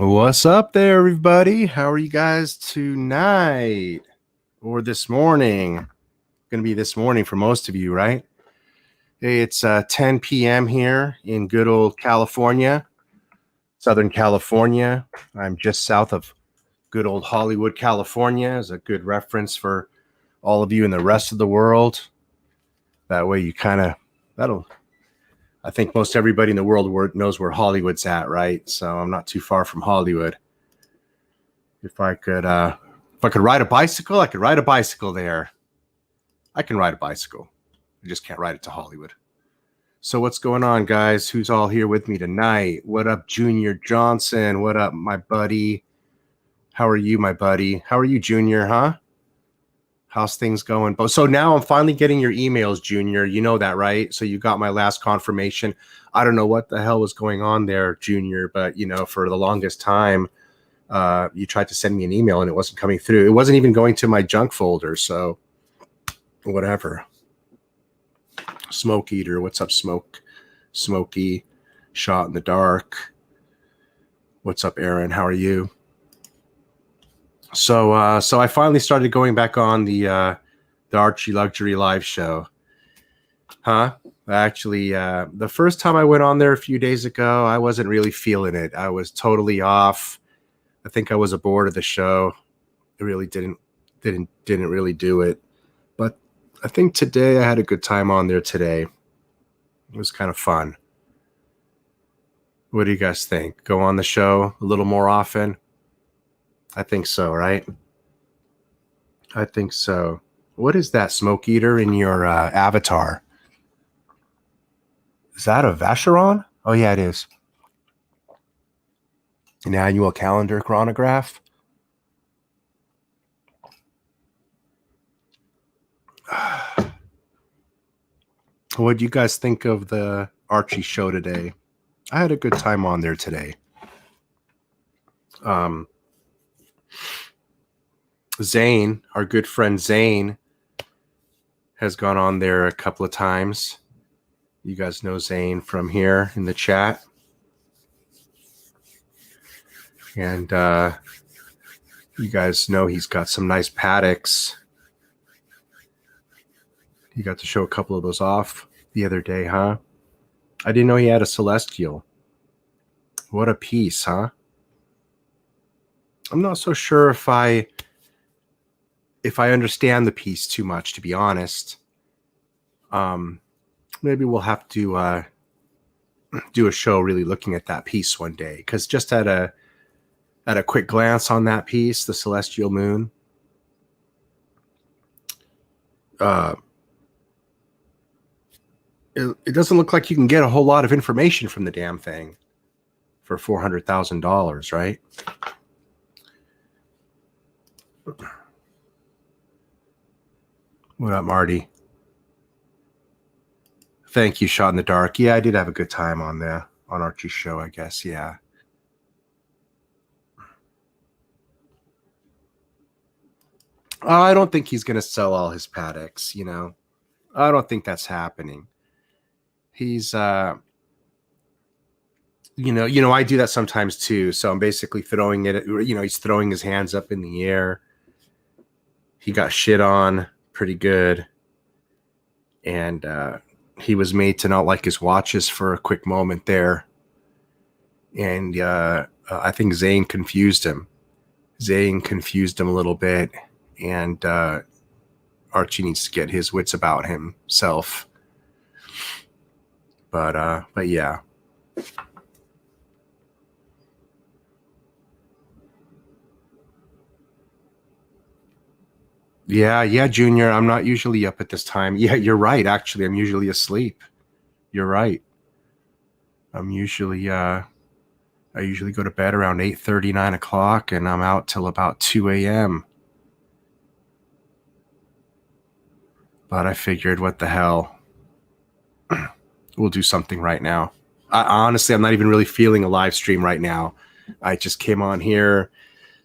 What's up there, everybody? How are you guys tonight or this morning? Going to be this morning for most of you, right? Hey, it's 10 p.m. here in good old California, Southern California. I'm just south of good old Hollywood, California, as a good reference for all of you in the rest of the world. That way you kind of, I think most everybody in the world knows where Hollywood's at, right? So I'm not too far from Hollywood. If I could ride a bicycle, I could ride a bicycle there. I can ride a bicycle. I just can't ride it to Hollywood. So what's going on, guys? Who's all here with me tonight? What up, Junior Johnson? What up, my buddy? How are you, my buddy? How are you, Junior, huh? How's things going? So now I'm finally getting your emails, Junior. You know that, right? So you got my last confirmation. I don't know what the hell was going on there, Junior, but, you know, for the longest time, you tried to send me an email and it wasn't coming through. It wasn't even going to my junk folder, so whatever. Smoke Eater, what's up, Smokey? Shot in the Dark. What's up, Aaron? How are you? So I finally started going back on the Archie Luxury Live show. Huh? Actually, the first time I went on there a few days ago, I wasn't really feeling it. I was totally off. I think I was bored of the show. It really didn't really do it. But I think today I had a good time on there today. It was kind of fun. What do you guys think? Go on the show a little more often? I think so, right? I think so. What is that, Smoke Eater, in your avatar? Is that a Vacheron? Oh, yeah, it is. An annual calendar chronograph. What do you guys think of the Archie show today? I had a good time on there today. Zain, our good friend Zain, has gone on there a couple of times. You guys know Zain from here in the chat. And you guys know he's got some nice Pateks. He got to show a couple of those off the other day, huh? I didn't know he had a Celestial. What a piece, huh? I'm not so sure if I understand the piece too much, to be honest. Maybe we'll have to do a show really looking at that piece one day, because just at a quick glance on that piece, the Celestial Moon, it doesn't look like you can get a whole lot of information from the damn thing for $400,000, right? What up, Marty? Thank you, Shot in the Dark. Yeah, I did have a good time on Archie's show, I guess. Yeah. I don't think he's going to sell all his Pateks, you know. I don't think that's happening. He's I do that sometimes too. So I'm basically throwing it, he's throwing his hands up in the air. He got shit on pretty good. And he was made to not like his watches for a quick moment there. And I think Zain confused him. Zain confused him a little bit. And Archie needs to get his wits about himself. But yeah. Yeah, Junior. I'm not usually up at this time. Yeah, you're right. Actually, I'm usually asleep. You're right. I usually go to bed around 8:30, 9 o'clock, and I'm out till about 2 a.m. But I figured, what the hell? We'll do something right now. Honestly, I'm not even really feeling a live stream right now. I just came on here.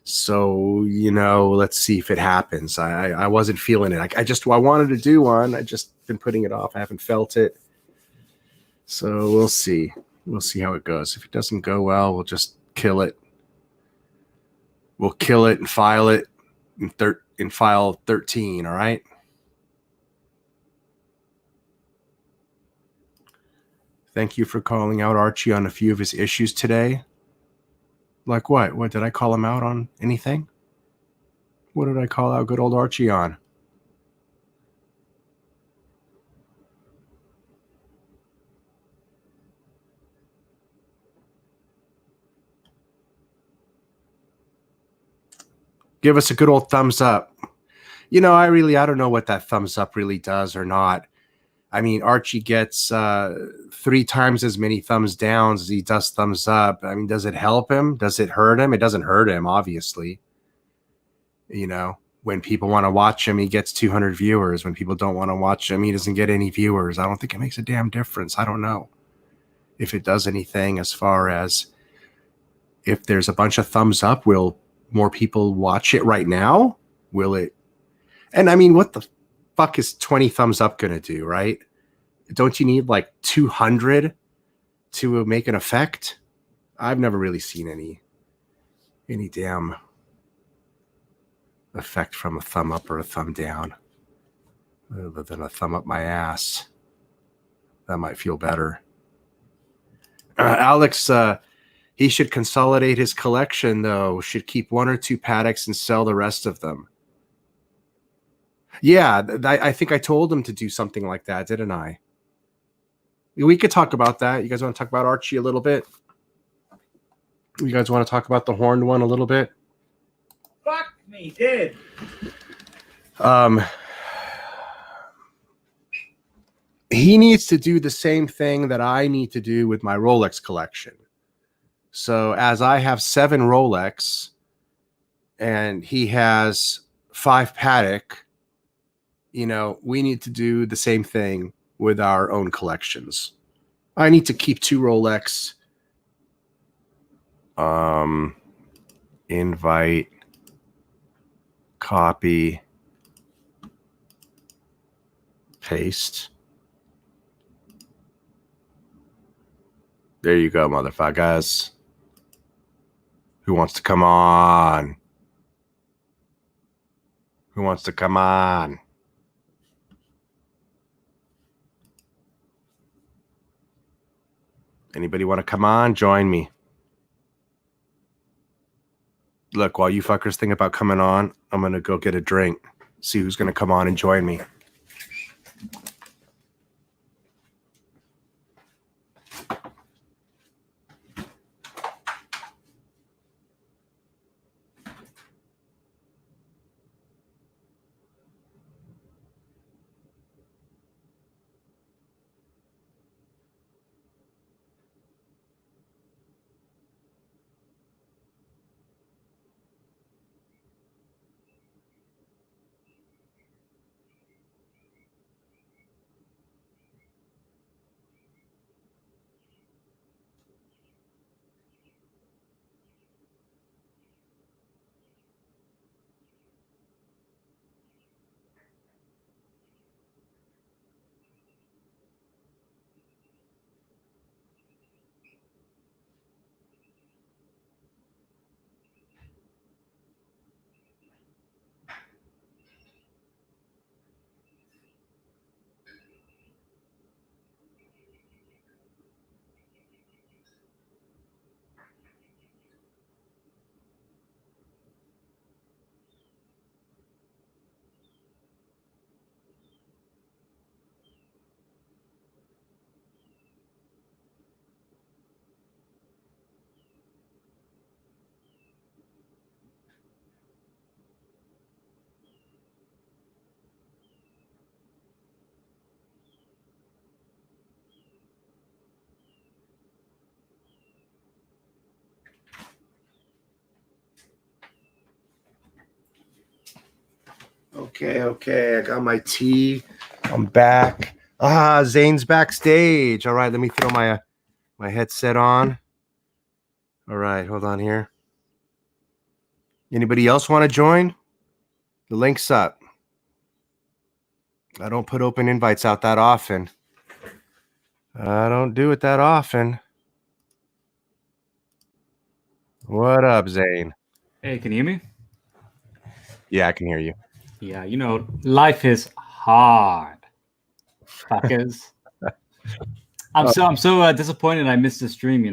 So, let's see if it happens. I wasn't feeling it. I wanted to do one. I just been putting it off. I haven't felt it. So we'll see. We'll see how it goes. If it doesn't go well, we'll just kill it. We'll kill it and file it in file 13, all right? Thank you for calling out Archie on a few of his issues today. Like what? What, did I call him out on anything? What did I call out good old Archie on? Give us a good old thumbs up. I don't know what that thumbs up really does or not. I mean, Archie gets 3 times as many thumbs downs as he does thumbs up. I mean, does it help him? Does it hurt him? It doesn't hurt him, obviously. When people want to watch him, he gets 200 viewers. When people don't want to watch him, he doesn't get any viewers. I don't think it makes a damn difference. I don't know if it does anything as far as if there's a bunch of thumbs up, will more people watch it right now? Will it? And I mean, what the fuck is 20 thumbs up going to do, right? Don't you need like 200 to make an effect? I've never really seen any damn effect from a thumb up or a thumb down, other than a thumb up my ass. That might feel better. Alex, he should consolidate his collection, though. Should keep 1 or 2 Pateks and sell the rest of them. Yeah, I think I told him to do something like that, didn't I? We could talk about that. You guys want to talk about Archie a little bit? You guys want to talk about the horned one a little bit? Fuck me, dude. He needs to do the same thing that I need to do with my Rolex collection. So as I have 7 Rolex and he has 5 Patek, we need to do the same thing with our own collections. I need to keep 2 Rolex. Invite, copy, paste. There you go, motherfuckers. Who wants to come on? Who wants to come on? Anybody want to come on? Join me. Look, while you fuckers think about coming on, I'm going to go get a drink. See who's going to come on and join me. Okay. I got my tea. I'm back. Zain's backstage. All right, let me throw my headset on. All right, hold on here. Anybody else want to join? The link's up. I don't put open invites out that often. I don't do it that often. What up, Zain? Hey, can you hear me? Yeah, I can hear you. Yeah, life is hard, fuckers. I'm so disappointed I missed the stream.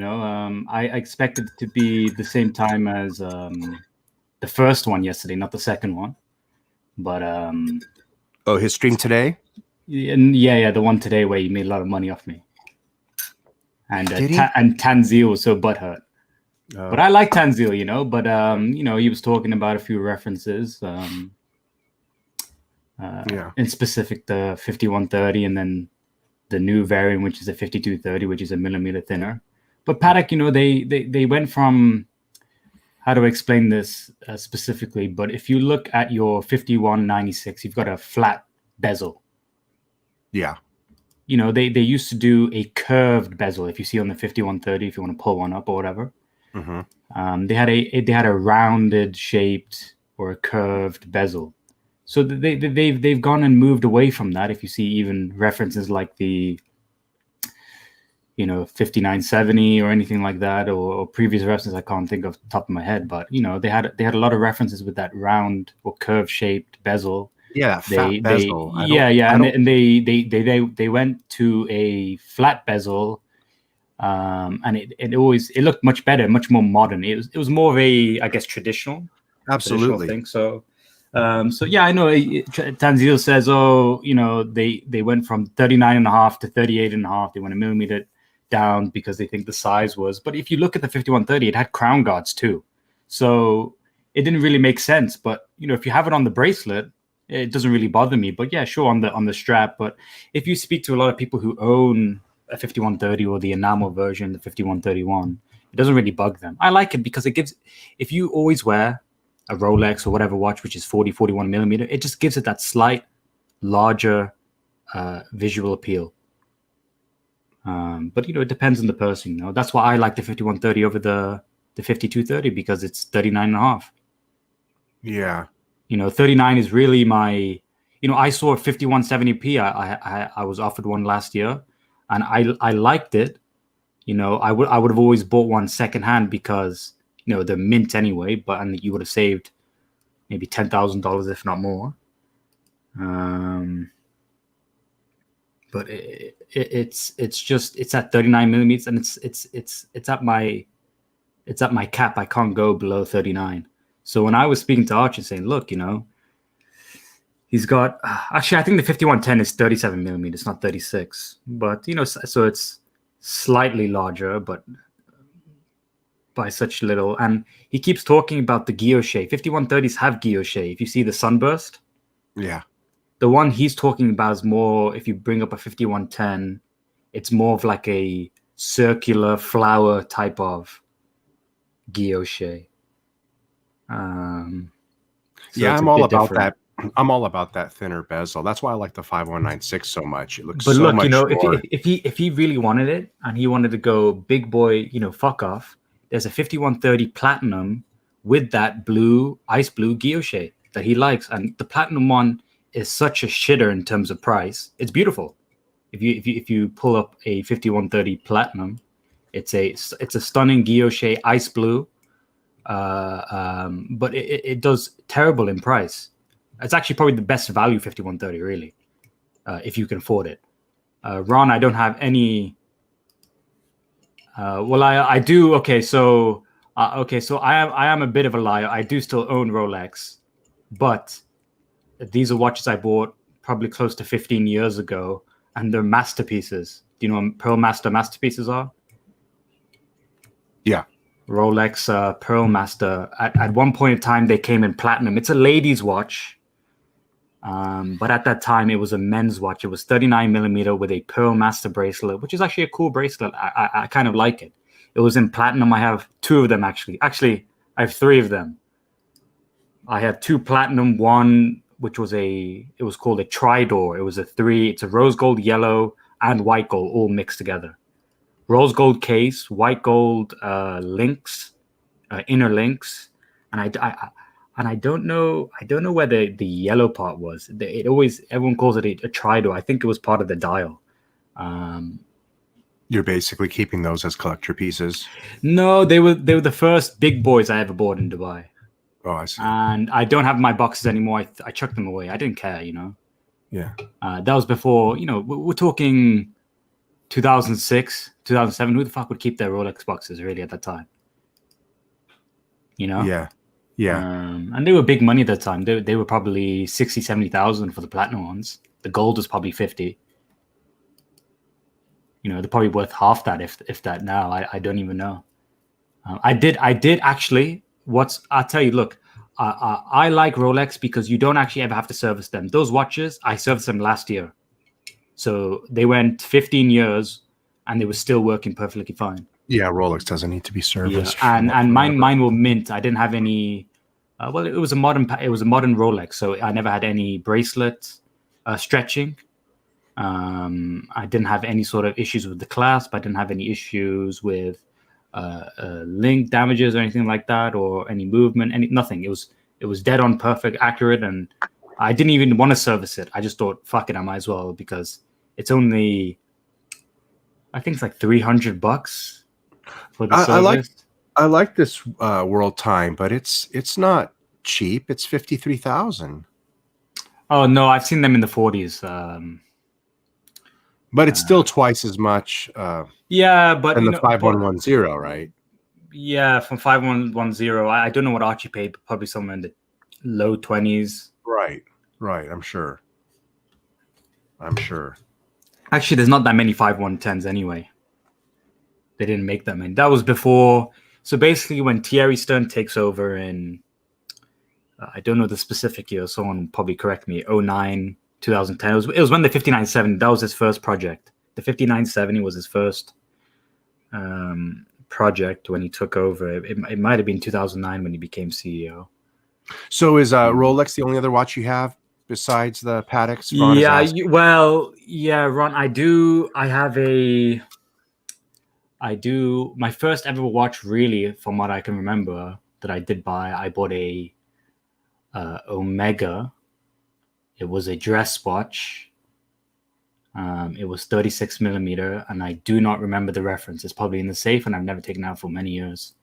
I expected it to be the same time as the first one yesterday, not the second one. But Oh, his stream today? yeah, the one today where he made a lot of money off me. And Did he? And Tanzil was so butthurt. Oh. But I like Tanzil, but he was talking about a few references. In specific, the 5130, and then the new variant, which is a 5230, which is a millimeter thinner. But Patek, they went from, how do I explain this specifically? But if you look at your 5196, you've got a flat bezel. Yeah. They used to do a curved bezel. If you see on the 5130, if you want to pull one up or whatever, they had a rounded shaped or a curved bezel. So they've gone and moved away from that. If you see even references like the 5970 or anything like that, or previous references, I can't think of the top of my head, but they had a lot of references with that round or curve shaped bezel. Yeah, fat bezel. And they went to a flat bezel, and it looked much better, much more modern. It was more of a, I guess, traditional thing. So yeah, I know Tanzil says, they went from 39.5 to 38.5. They went a millimeter down because they think the size was. But if you look at the 5130, it had crown guards too, so it didn't really make sense. But if you have it on the bracelet, it doesn't really bother me. But yeah, sure, on the strap. But if you speak to a lot of people who own a 5130 or the enamel version, the 5131, it doesn't really bug them. I like it because it gives, if you always wear a Rolex or whatever watch, which is 41 millimeter, it just gives it that slight larger visual appeal. But it depends on the person. That's why I like the 5130 over the 5230, because it's 39.5. Yeah. 39 is really my. I saw a 5170p. I was offered one last year, and I liked it. I would have always bought one secondhand because they're mint anyway, and you would have saved maybe $10,000 if not more. But it's at 39 millimeters, and it's at my cap. I can't go below 39. So when I was speaking to Archie saying, look, he's got, actually, I think the 5110 is 37 millimeters, not 36, but so it's slightly larger, but by such little. And he keeps talking about the guilloche. 5130s have guilloche. If you see the sunburst, yeah, the one he's talking about is more, if you bring up a 5110, it's more of like a circular flower type of guilloche. Yeah, I'm all about that. I'm all about that thinner bezel. That's why I like the 5196 so much. It looks so much more. If he really wanted it and he wanted to go big boy, fuck off, there's a 5130 platinum with that blue, ice blue guilloche that he likes, and the platinum one is such a shitter in terms of price. It's beautiful. If you pull up a 5130 platinum, it's a stunning guilloche ice blue. But it does terrible in price. It's actually probably the best value 5130, really, if you can afford it. Ron, I don't have any. Well, I do. Okay, so I am a bit of a liar. I do still own Rolex, but these are watches I bought probably close to 15 years ago, and they're masterpieces. Do you know what Pearl Master masterpieces are? Yeah. Rolex Pearl Master. At one point in time, they came in platinum. It's a lady's watch, but at that time, it was a men's watch. It was 39 millimeter with a Pearl Master bracelet, which is actually a cool bracelet. I kind of like it. It was in platinum. I have two of them, actually. Actually, I have three of them. I have two platinum, one which was it was called a Tridor. It was it's a rose gold, yellow, and white gold all mixed together. Rose gold case, white gold links, inner links, and I don't know where the yellow part was. Everyone calls it a Tridor. I think it was part of the dial. You're basically keeping those as collector pieces. No, they were the first big boys I ever bought in Dubai. Oh, I see. And I don't have my boxes anymore. I chucked them away. I didn't care, Yeah. That was before, we're talking 2006, 2007. Who the fuck would keep their Rolex boxes really at that time? Yeah. And they were big money at that time. They were probably 60, 70,000 for the platinum ones. The gold was probably 50. They're probably worth half that, if that now. I don't even know. I did actually. I'll tell you. Look, I like Rolex because you don't actually ever have to service them. Those watches, I serviced them last year, so they went 15 years, and they were still working perfectly fine. Yeah, Rolex doesn't need to be serviced. Yeah. And mine were mint. I didn't have any. Well, it was a modern Rolex, so I never had any bracelet stretching. I didn't have any sort of issues with the clasp. I didn't have any issues with link damages or anything like that, or any movement, nothing. It was dead on, perfect, accurate, and I didn't even want to service it. I just thought, fuck it, I might as well, because it's only, I think it's like $300 for the service. I like this World Time, but it's not cheap. It's 53,000. Oh no, I've seen them in the 40s. But it's still twice as much. Yeah, but than the 5110, right? Yeah, from 5110. I don't know what Archie paid, but probably somewhere in the low 20s. Right. I'm sure. Actually, there's not that many 5110s anyway. They didn't make that many. That was before. So basically, when Thierry Stern takes over in, I don't know the specific year. Someone probably correct me. 09, 2010. It was when the 5970. That was his first project. The 5970 was his first project when he took over. It might have been 2009 when he became CEO. So is Rolex the only other watch you have besides the Pateks? Ron, I do. My first ever watch, really, from what I can remember, that I did buy, I bought a Omega. It was a dress watch. It was 36 millimeter, and I do not remember the reference. It's probably in the safe, and I've never taken it out for many years.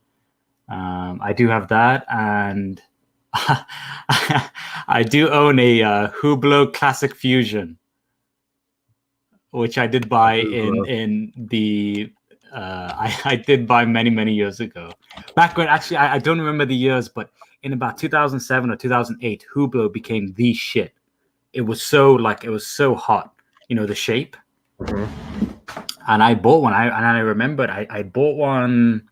I do have that, and I do own a Hublot Classic Fusion, which I did buy in the. I did buy many years ago. Back when, actually, I don't remember the years, but in about 2007 or 2008, Hublot became the shit. It was so hot, the shape. Mm-hmm. And I bought one. I remembered I bought one.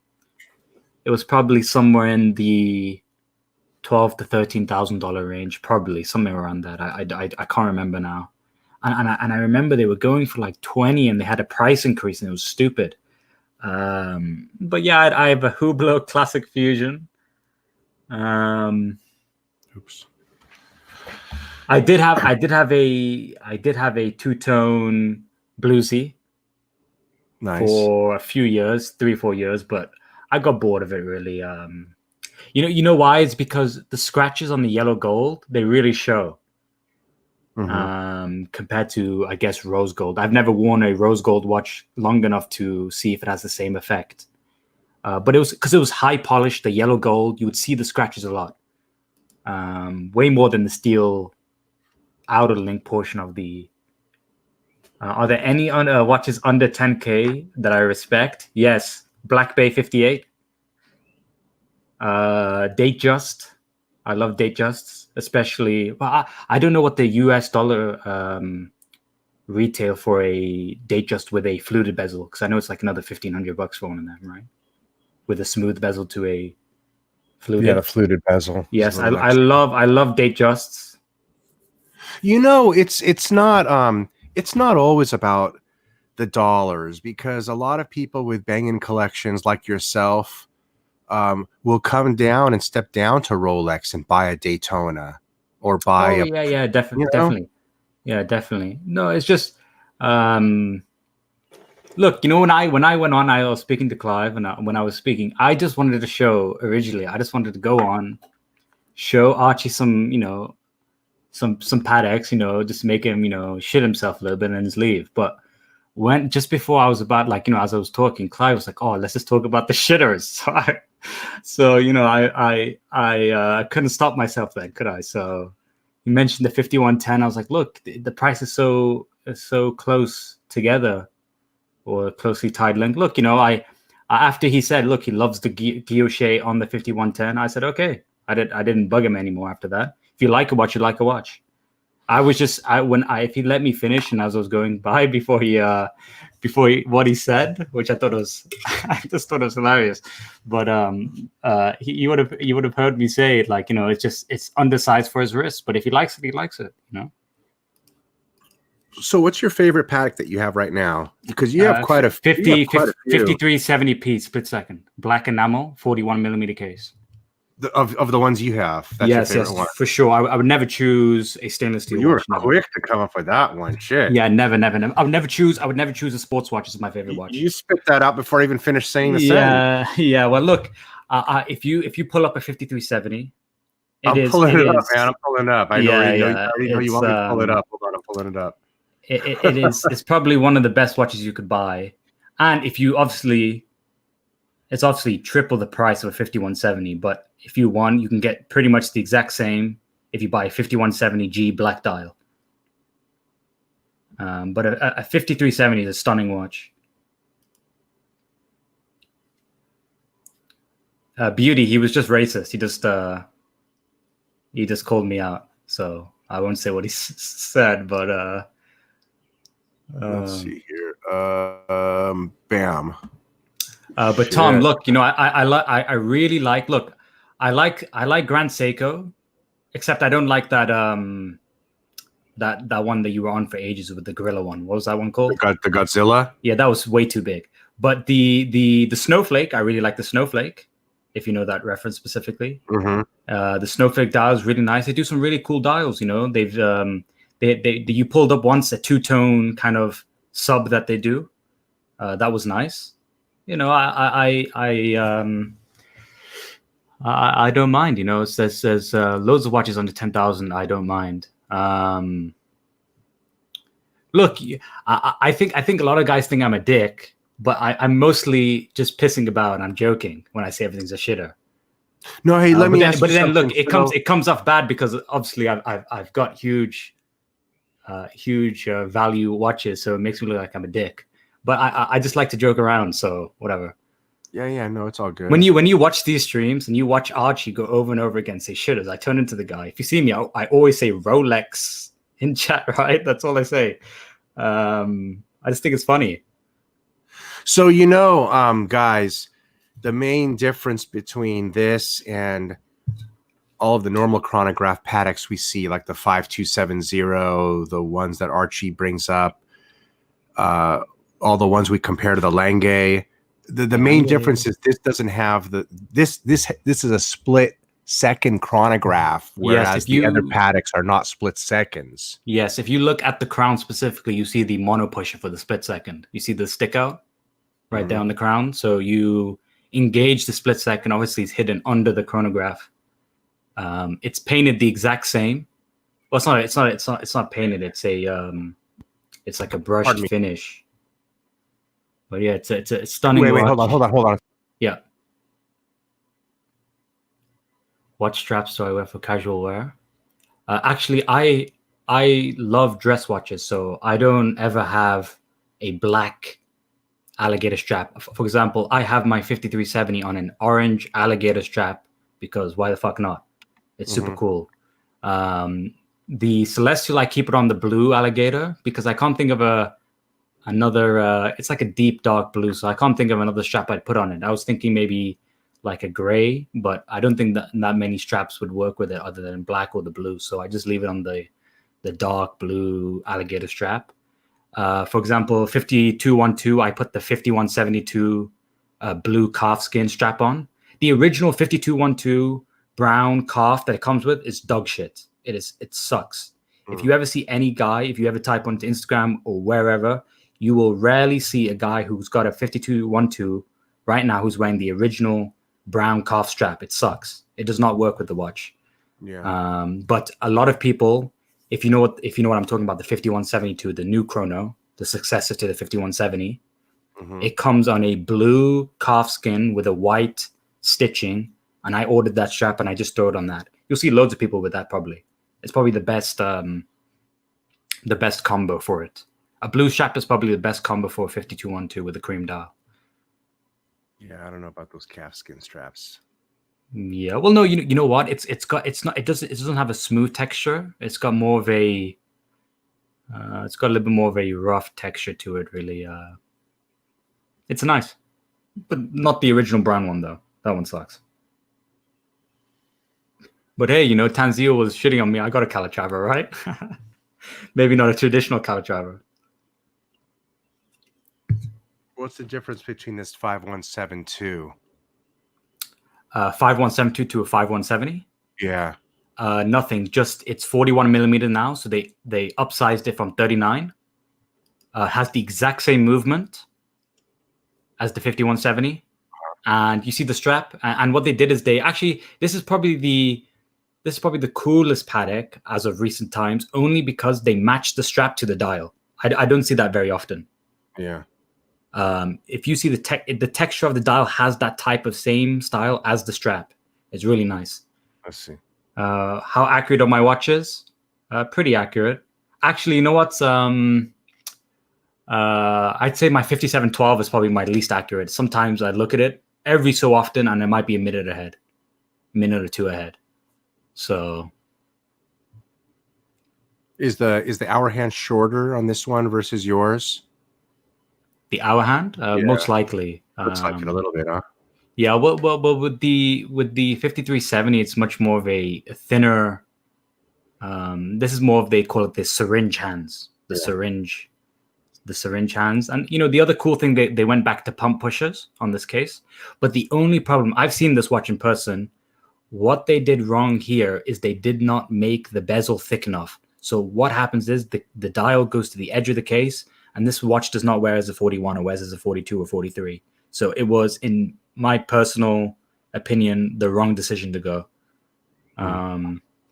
It was probably somewhere in the $12,000 to $13,000 range, probably somewhere around that. I can't remember now. And I remember they were going for like 20, and they had a price increase, and it was stupid. But yeah, I have a Hublot Classic Fusion. Oops. I did have a two-tone bluesy. Nice. For a few years, 3-4 years, but I got bored of it really. You know why? It's because the scratches on the yellow gold, they really show. Mm-hmm. Compared to, I guess, rose gold. I've never worn a rose gold watch long enough to see if it has the same effect. But it was because it was high polished, the yellow gold, you would see the scratches a lot. Way more than the steel outer link portion of the. Are there any watches under 10K that I respect? Yes. Black Bay 58. Datejust. I love Datejusts, especially. Well, I don't know what the US dollar retail for a Datejust with a fluted bezel, because I know it's like another $1,500 for one of them, right? With a smooth bezel to a fluted. Yeah, the fluted bezel. Yes, I love Datejusts. It's not always about the dollars, because a lot of people with banging collections like yourself will come down and step down to Rolex and buy a Daytona or buy. Yeah, definitely. Yeah, definitely. No, it's just look, when I went on, I was speaking to Clive, and when I was speaking, I just wanted to show originally. I just wanted to go on, show Archie some, some Pateks, just make him, shit himself a little bit and just leave. But when just before I was about as I was talking, Clive was like, "Oh, let's just talk about the shitters." So I couldn't stop myself then, could I? So you mentioned the 5110. I was like, look, the price is so close together, or closely tied link. Look, I after he said, look, he loves the guilloche on the 5110. I said, okay. I didn't bug him anymore after that. If you like a watch, you like a watch. I was just if he let me finish, and as I was going by before what he said, which I just thought it was hilarious. But you would have heard me say it, like, it's undersized for his wrist, but if he likes it, he likes it. So what's your favorite Patek that you have right now? Because you have quite a 5370p split second, black enamel, 41 millimeter case. Of the ones you have, that's your favorite one. For sure. I would never choose a stainless steel. You were watch, quick to come up with that one. Shit. Yeah, never. I would never choose a sports watch as my favorite watch. You spit that out before I even finished saying the sentence. Yeah. Well, look, if you pull up a 5370, I'm pulling it up, man. I'm pulling it up. I know you want me to pull it up. Hold on, I'm pulling it up. It's probably one of the best watches you could buy, and if you it's obviously triple the price of a 5170. But if you want, you can get pretty much the exact same if you buy a 5170G black dial. But a 5370 is a stunning watch. Beauty, he was just racist. He just called me out. So I won't say what he said, but let's see here. Bam. But shit. Tom, look, I really like. Look, I like Grand Seiko, except I don't like that that one that you were on for ages with the gorilla one. What was that one called? The Godzilla. Yeah, that was way too big. But the Snowflake, I really like the Snowflake. If you know that reference specifically, the Snowflake dial is really nice. They do some really cool dials. They've you pulled up once a two-tone kind of sub that they do. That was nice. I don't mind. There's loads of watches under 10,000. I don't mind. Look, I think a lot of guys think I'm a dick, but I'm mostly just pissing about and I'm joking when I say everything's a shitter. No, hey, let me ask you something. But then look, it comes off bad because obviously I've got huge value watches, so it makes me look like I'm a dick. But I just like to joke around, so whatever. Yeah, no, it's all good. When you watch these streams and you watch Archie go over and over again say shitters, I turn into the guy. If you see me, I always say Rolex in chat, right? That's all I say. I just think it's funny. So guys, the main difference between this and all of the normal chronograph Pateks we see, like the 5270, the ones that Archie brings up, all the ones we compare to the Lange. The main difference is this doesn't have this is a split second chronograph, whereas the other Pateks are not split seconds. Yes, if you look at the crown specifically, you see the mono pusher for the split second. You see the stick out right there on the crown. So you engage the split second. Obviously, it's hidden under the chronograph. It's painted the exact same. Well, it's not painted. It's like a brushed finish. But yeah, it's a stunning. Wait, hold on. Yeah. What straps do I wear for casual wear? Actually, I love dress watches, so I don't ever have a black alligator strap. For example, I have my 5370 on an orange alligator strap because why the fuck not? It's super cool. The Celestial, I keep it on the blue alligator because I can't think of another. It's like a deep dark blue, so I can't think of another strap I'd put on it. I was thinking maybe like a gray, but I don't think that many straps would work with it other than black or the blue. So I just leave it on the dark blue alligator strap. For example, 5212, I put the 5172 blue calf skin strap on. The original 5212 brown calf that it comes with is dog shit. It sucks. If you ever see any guy, if you ever type onto Instagram or wherever, you will rarely see a guy who's got a 5212 right now who's wearing the original brown calf strap. It sucks. It does not work with the watch. Yeah. But a lot of people, if you know what I'm talking about, the 5172, the new chrono, the successor to the 5170, it comes on a blue calf skin with a white stitching, and I ordered that strap and I just throw it on that. You'll see loads of people with that probably. It's probably the best combo for it. A blue strap is probably the best combo for a 5212 with a cream dial. Yeah, I don't know about those calf skin straps. Yeah, well, no, you know what? It doesn't have a smooth texture. It's got more of a it's got a little bit more of a rough texture to it, really. It's nice, but not the original brown one though. That one sucks. But hey, Tanzil was shitting on me. I got a Calatrava, right? Maybe not a traditional Calatrava. What's the difference between this 5172? 5172 to a 5170? Yeah. Nothing. Just it's 41 millimeter now, so they upsized it from 39. Has the exact same movement as the 5170, and you see the strap. And what they did is they actually this is probably the coolest Patek as of recent times, only because they matched the strap to the dial. I don't see that very often. Yeah. If you see the texture of the dial has that type of same style as the strap. It's really nice. Let's see. How accurate are my watches? Pretty accurate. Actually, you know what's I'd say my 5712 is probably my least accurate. Sometimes I look at it every so often and it might be a minute or two ahead. So is the hour hand shorter on this one versus yours? The hour hand, most likely. Looks like it a little bit, huh? Yeah, well, with the 5370, it's much more of a thinner. This is more of, they call it the syringe hands, the syringe hands. And the other cool thing, they went back to pump pushers on this case. But the only problem, I've seen this watch in person. What they did wrong here is they did not make the bezel thick enough. So what happens is the dial goes to the edge of the case, and this watch does not wear as a 41 or wears as a 42 or 43. So it was, in my personal opinion, the wrong decision to go.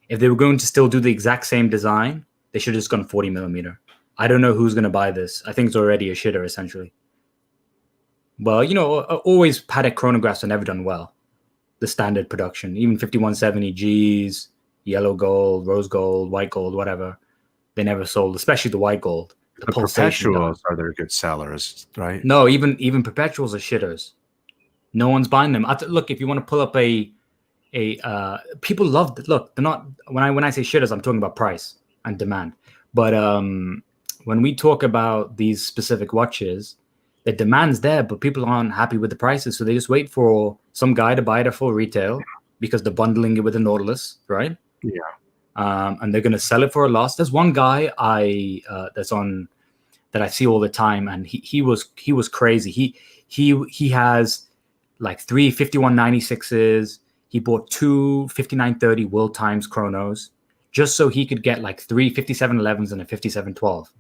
If they were going to still do the exact same design, they should have just gone 40 millimeter. I don't know who's going to buy this. I think it's already a shitter, essentially. Well, always Patek chronographs are never done well. The standard production, even 5170 Gs, yellow gold, rose gold, white gold, whatever, they never sold, especially the white gold. The perpetuals are their good sellers, right? No, even perpetuals are shitters. No one's buying them. Look, if you want to pull up people love it. Look, they're not, when I say shitters, I'm talking about price and demand. But when we talk about these specific watches, the demand's there, but people aren't happy with the prices, so they just wait for some guy to buy it at full retail because they're bundling it with a Nautilus, right? Yeah. And they're going to sell it for a loss. There's one guy that I see all the time, and he was crazy. He has like 3 5196s. He bought 2 5930 World Times chronos just so he could get like 3 5711s and a 5712,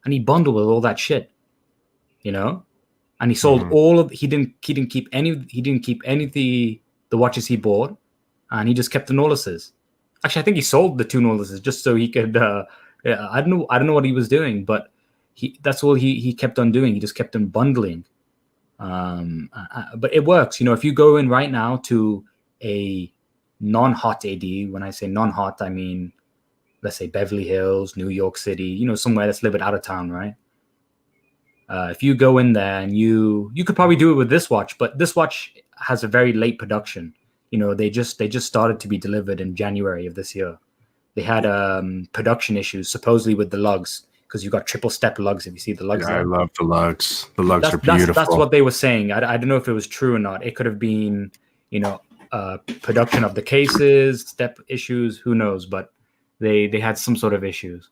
and he bundled with all that shit, And he sold all of. He didn't keep any of the watches he bought, and he just kept the Nautiluses. Actually, I think he sold the 2 Nautiluses just so he could. I don't know what he was doing, but that's all he kept on doing. He just kept on bundling. But it works. If you go in right now to a non-hot AD, when I say non-hot, I mean, let's say Beverly Hills, New York City, somewhere that's a little bit out of town, right? If you go in there, and you could probably do it with this watch, but this watch has a very late production. They just started to be delivered in January of this year. They had production issues supposedly with the lugs, because you got triple step lugs. If you see the lugs, I love the lugs. The lugs are beautiful. That's what they were saying. I don't know if it was true or not. It could have been, production of the cases, step issues. Who knows? But they had some sort of issues.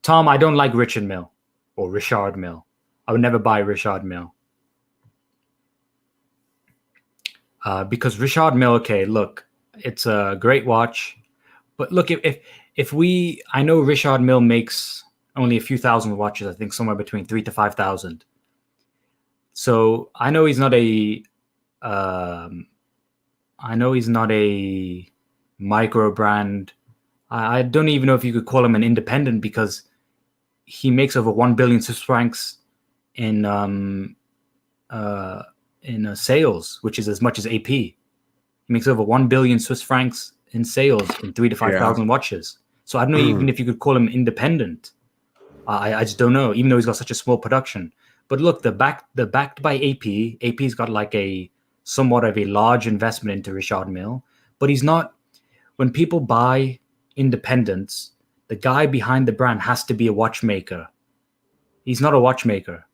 Tom, I don't like Richard Mille or Richard Mille. I would never buy Richard Mille. Because Richard Mille, okay, look, it's a great watch. But look, if I know Richard Mille makes only a few thousand watches. I think somewhere between 3,000 to 5,000. So I know he's not a micro brand. I don't even know if you could call him an independent, because he makes over 1 billion Swiss francs in sales, which is as much as AP. He makes over 1 billion Swiss francs in sales in 3,000 to 5,000 watches. So I don't know even if you could call him independent. I just don't know, even though he's got such a small production. But look, they're backed by AP. AP's got like somewhat of a large investment into Richard Mille, but he's not. When people buy independents, the guy behind the brand has to be a watchmaker. He's not a watchmaker.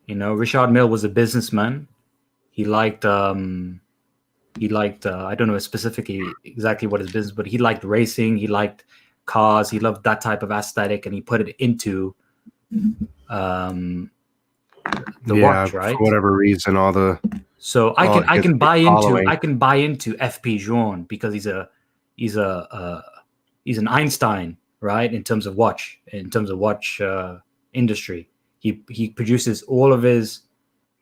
You know, Richard Mille was a businessman. He liked I don't know specifically exactly what his business, but he liked racing. He liked cars. He loved that type of aesthetic, and he put it into the watch, right? For whatever reason, so I can buy into FP Journe, because he's an Einstein, right? In terms of watch industry, he produces all of his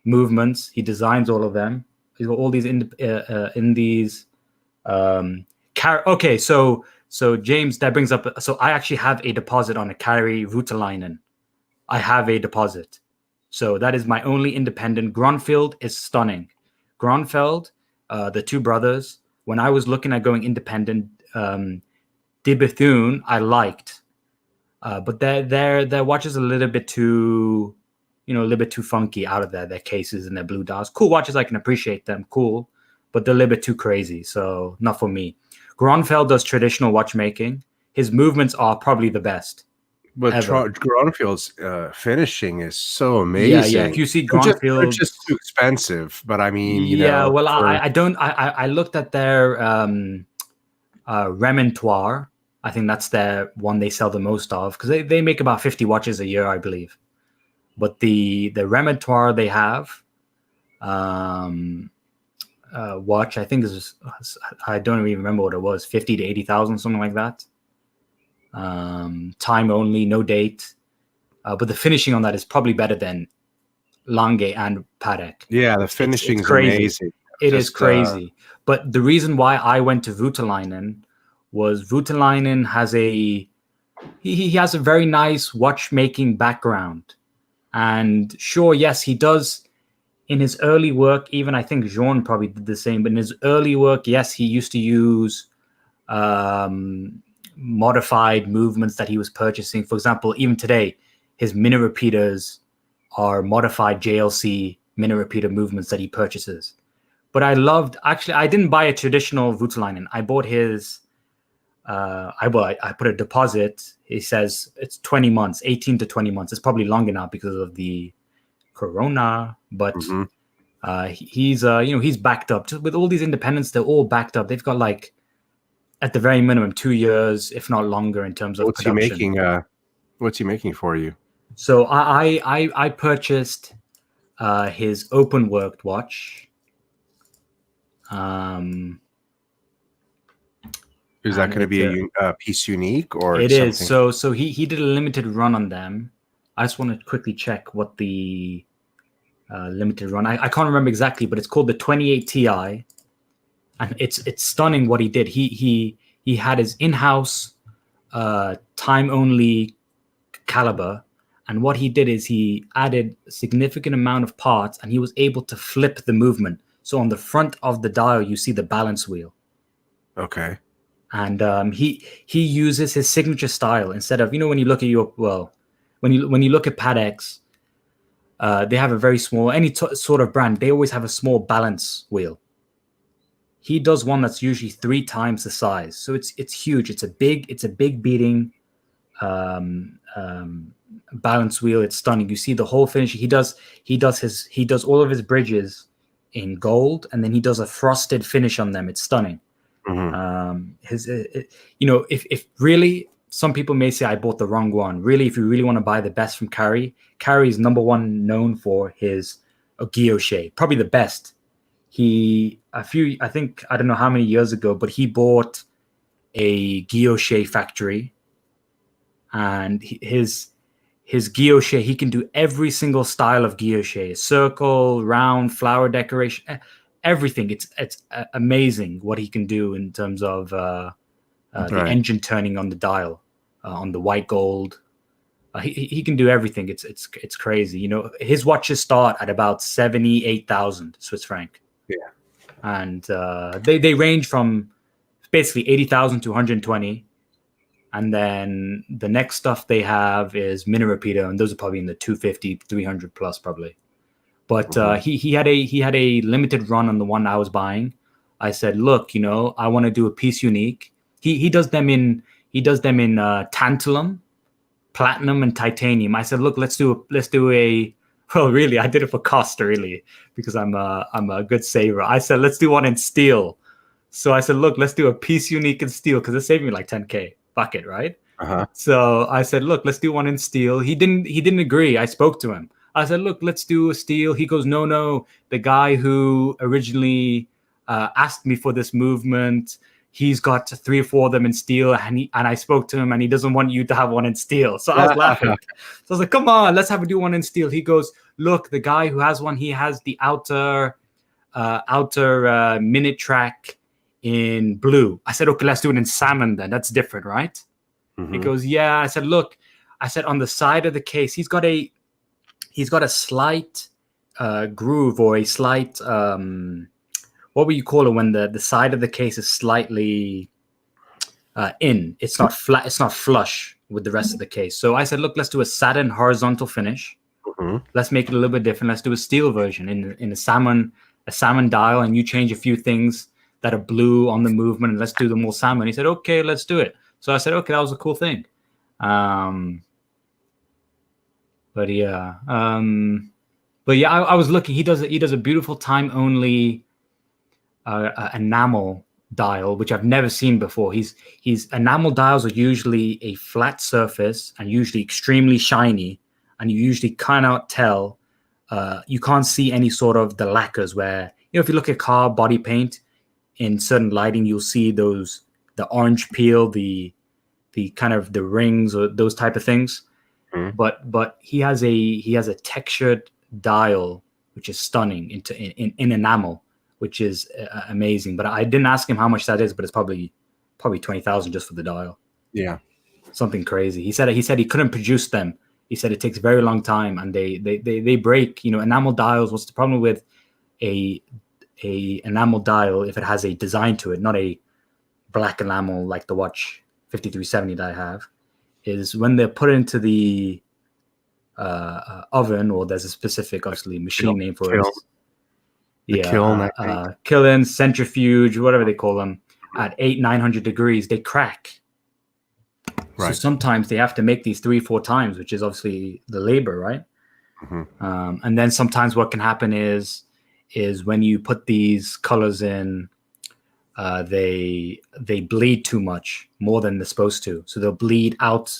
movements. He designs all of them. He's got all these okay, so James, that brings up. So I actually have a deposit on a Kari Voutilainen. I have a deposit. So that is my only independent. Gronfeld is stunning. Gronfeld, the two brothers. When I was looking at going independent, De Bethune I liked, but their watches a little bit too, a little bit too funky out of their cases and their blue dials. Cool watches, I can appreciate them, cool, but they're a little bit too crazy, so not for me. Gronfeld does traditional watchmaking. His movements are probably the best. But Gronfeld's finishing is so amazing. Yeah. If you see Gronfeld, they're just too expensive. But I mean, Well, I don't. I looked at their Remontoire. I think that's their one they sell the most of, because they make about 50 watches a year, I believe. But the Remontoire they have, watch, I think I don't even remember what it was, 50 to 80,000, something like that. Time only, no date. But the finishing on that is probably better than Lange and Patek. Yeah, the finishing is amazing. It is crazy. But the reason why I went to Voutilainen was Voutilainen has he has a very nice watchmaking background. And sure, yes, he does in his early work. Even I think Journe probably did the same. But in his early work, yes, he used to use modified movements that he was purchasing. For example, even today, his minute repeaters are modified JLC minute repeater movements that he purchases. But I didn't buy a traditional Voutilainen. I bought his, I put a deposit. He says it's 20 months, 18 to 20 months. It's probably longer now because of the Corona, but he's backed up. Just with all these independents, they're all backed up. They've got like, at the very minimum, 2 years, if not longer, in terms of production. What's he making for you? So I purchased his open worked watch. Is that going to be a piece unique, or it something? Is? So he did a limited run on them. I just want to quickly check what the limited run. I can't remember exactly, but it's called the 28 Ti. And it's stunning what he did. He had his in-house time only caliber, and what he did is he added a significant amount of parts, and he was able to flip the movement. So on the front of the dial, you see the balance wheel. Okay. And he uses his signature style instead of, when you look at when you look at Pateks, they have a very small, sort of brand, they always have a small balance wheel. He does one that's usually 3 times the size, so it's huge. It's a big beating balance wheel. It's stunning. You see the whole finish. He does all of his bridges in gold, and then he does a frosted finish on them. It's stunning. Mm-hmm. If really, some people may say I bought the wrong one. Really, if you really want to buy the best from Kari is number one known for his guilloche, probably the best. I don't know how many years ago, but he bought a guilloche factory, and his guilloche, he can do every single style of guilloche: circle, round, flower decoration, everything. It's amazing what he can do in terms of the engine turning on the dial, on the white gold. He can do everything. It's crazy. You know, his watches start at about 78,000 Swiss franc. Yeah, and they range from basically 80,000 to 120. And then the next stuff they have is mini repeater, and those are probably in the 250, 300 plus probably. But he had a limited run on the one I was buying. I said, look, you know, I want to do a piece unique. He does them in tantalum, platinum, and titanium. I said, look, let's do a well, really, I did it for cost, really, because I'm a good saver. I said, let's do one in steel. So I said, look, let's do a piece unique in steel, because it saved me like 10K bucket, right? So I said, look, let's do one in steel. He didn't agree. I spoke to him. I said, look, let's do a steel. He goes, no. The guy who originally asked me for this movement, he's got 3 or 4 of them in steel, and I spoke to him, and he doesn't want you to have one in steel. So I was laughing. So I was like, come on, let's do one in steel. He goes, look, the guy who has one, he has the outer minute track in blue. I said, okay, let's do it in salmon then. That's different, right? He goes, yeah. I said, look, on the side of the case, he's got a slight groove, or a slight what would you call it when the side of the case is slightly in? It's not flat. It's not flush with the rest of the case. So I said, look, let's do a satin horizontal finish. Let's make it a little bit different. Let's do a steel version in a salmon dial, and you change a few things that are blue on the movement, and let's do them all salmon. He said, okay, let's do it. So I said, okay, that was a cool thing. But yeah, I was looking. He does a beautiful time only enamel dial, which I've never seen before. His enamel dials are usually a flat surface and usually extremely shiny, and you usually cannot tell. You can't see any sort of the lacquers where, you know, if you look at car body paint in certain lighting, you'll see the orange peel, the kind of the rings or those type of things. But he has a textured dial which is stunning in enamel, which is amazing. But I didn't ask him how much that is, but it's probably 20,000 just for the dial. Yeah, something crazy. He said he couldn't produce them. He said it takes a very long time, and they break. You know, enamel dials. What's the problem with a enamel dial if it has a design to it, not a black enamel like the watch 5370 that I have, is when they're put into the oven, or there's a specific, obviously, machine name for it. Kiln, centrifuge, whatever they call them, at 800-900 degrees, they crack. Right. So sometimes they have to make these 3-4 times, which is obviously the labor, right? And then sometimes what can happen is when you put these colors in, they bleed too much, more than they're supposed to. So they'll bleed out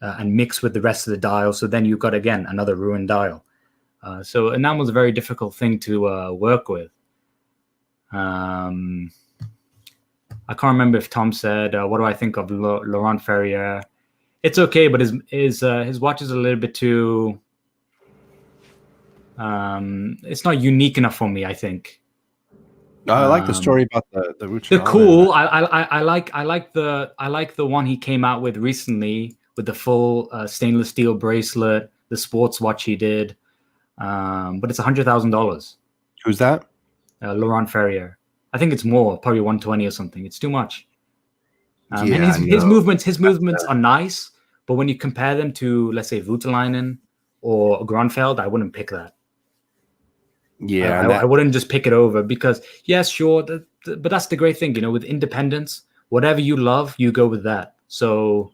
and mix with the rest of the dial. So then you've got, again, another ruined dial. So enamel is a very difficult thing to work with. I can't remember if Tom said, what do I think of Laurent Ferrier? It's okay, but his watch is a little bit too... it's not unique enough for me, I think. I like the story about the Ruchinale. They're cool. I like the one he came out with recently with the full stainless steel bracelet, the sports watch he did. But it's $100,000. Who's that? Laurent Ferrier. I think it's more, probably 120 or something. It's too much. And his movements are nice, but when you compare them to, let's say, Voutilainen or Gronfeld, I wouldn't pick that. Yeah, I wouldn't just pick it over, because yes, sure, but that's the great thing, you know, with independence, whatever you love, you go with that. So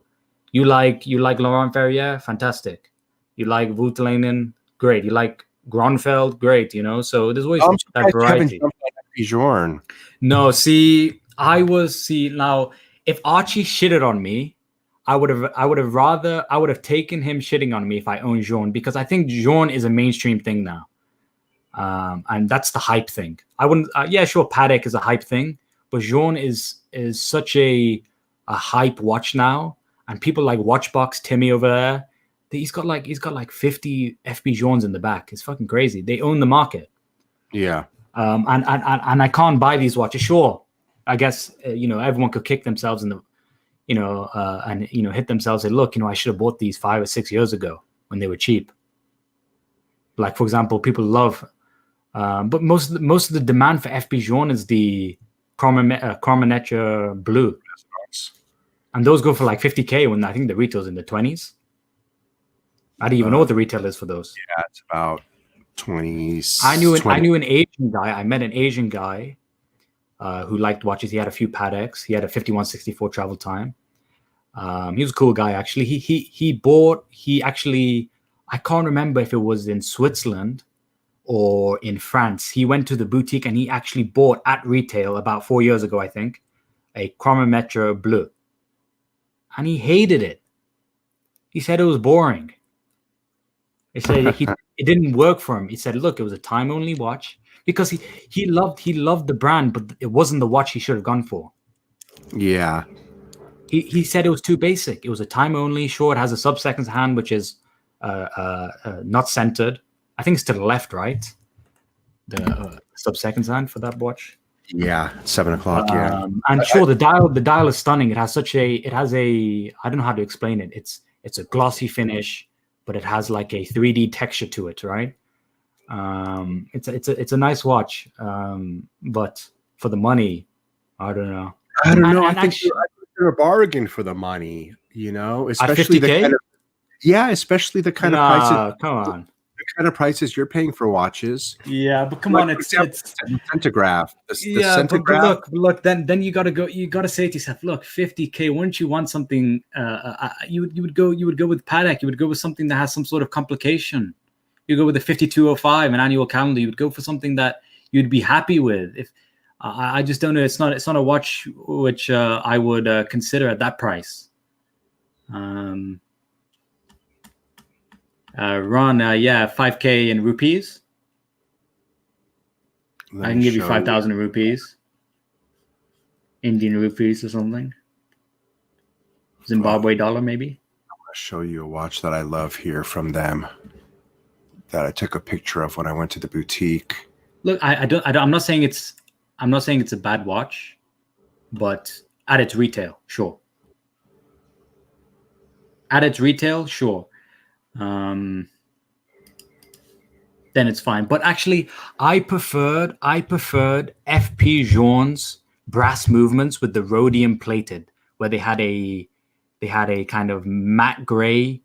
you like Laurent Ferrier, fantastic. You like Voutilainen, great. You like Gronfeld, great. You know, so there's always that variety. Journe. No, now if Archie shitted on me, I would have taken him shitting on me if I owned Journe, because I think Journe is a mainstream thing now. And that's the hype thing. I wouldn't. Yeah, sure, Patek is a hype thing, but Journe is is such a hype watch now, and people like Watchbox Timmy over there. He's got like 50 FP Journes in the back. It's fucking crazy. They own the market. Yeah. And I can't buy these watches. Sure, I guess everyone could kick themselves in the and hit themselves and look, I should have bought these 5 or 6 years ago when they were cheap. Like, for example, people love, but most of the demand for FP Journe is the chronometer blue, and those go for like 50K when I think the retail's in the 20s. I don't even know what the retail is for those. Yeah, it's about 20. I knew an Asian guy. I met an Asian guy who liked watches. He had a few Pateks. He had a 5164 travel time. He was a cool guy, actually. He actually, I can't remember if it was in Switzerland or in France. He went to the boutique and he actually bought at retail about 4 years ago, I think, a chronometer bleu. And he hated it. He said it was boring. He said it didn't work for him. He said, look, it was a time-only watch. Because he loved the brand, but it wasn't the watch he should have gone for. Yeah. He said it was too basic. It was a time only. Sure, it has a sub-seconds hand, which is not centered. I think it's to the left, right? The sub-seconds hand for that watch. Yeah, 7 o'clock. Yeah, and sure, the dial is stunning. It has I don't know how to explain it. It's a glossy finish, but it has like a 3D texture to it, right? It's a nice watch, but for the money, I don't know. I think you're a bargain for the money, especially the kind of, especially the kind of prices. Come on, the kind of prices you're paying for watches. Yeah, but come on, it's Centigraph. But look. Then you gotta go. You gotta say to yourself, look, 50K. Wouldn't you want something? You would go with Patek. You would go with something that has some sort of complication. You go with a 5205, an annual calendar. You would go for something that you'd be happy with. If I just don't know, it's not a watch which I would consider at that price. Ron, 5K in rupees. I can give you 5,000 rupees, Indian rupees or something. Zimbabwe dollar, maybe. I'm gonna show you a watch that I love here from them, that I took a picture of when I went to the boutique. Look, I'm not saying it's a bad watch, but at its retail, sure. At its retail, sure. Then it's fine. But actually, I preferred FP Journe's brass movements with the rhodium plated, where they had a kind of matte gray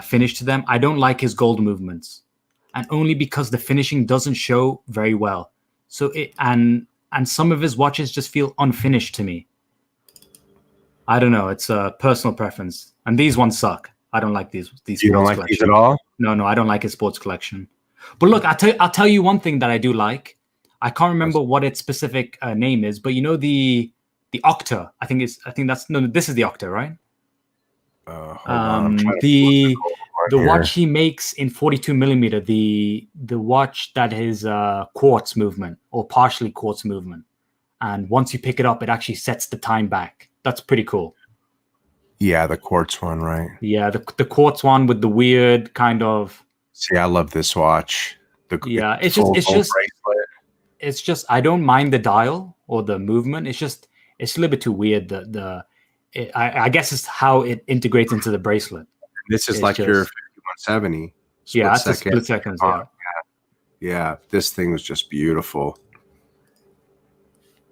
finish to them. I don't like his gold movements, and only because the finishing doesn't show very well. So and some of his watches just feel unfinished to me. I don't know. It's a personal preference, and these ones suck. I don't like these. You don't like these at all? No, I don't like his sports collection. But look, I'll tell you one thing that I do like. I can't remember what its specific name is, but the Octa. This is the Octa, right? The watch he makes in 42 millimeter, the watch that is quartz movement or partially quartz movement, and once you pick it up, it actually sets the time back. That's pretty cool. Yeah, the quartz one, right? Yeah, the quartz one with the weird kind of. See, I love this watch. It's just I don't mind the dial or the movement. It's a little bit too weird. I guess it's how it integrates into the bracelet. This is like your 5170. Yeah, that's a split seconds. Yeah, this thing was just beautiful.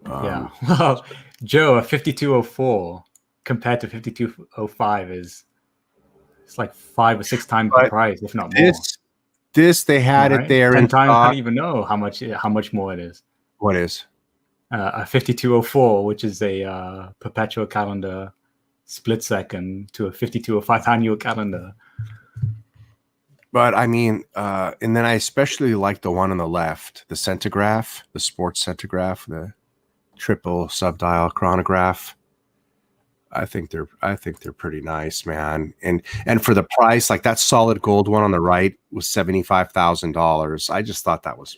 Yeah. Well, Joe, a 5204 compared to 5205 it's like 5 or 6 times the price, if not more. This they had it there 10 in times. stock. I don't even know how much more it is. What is? A 5204, which is a perpetual calendar split second, to a 5205 annual calendar. But I mean, and then I especially like the one on the left, the Centigraph, the sports Centigraph, the triple subdial chronograph. I think they're pretty nice, man. And for the price, like that solid gold one on the right was $75,000. I just thought that was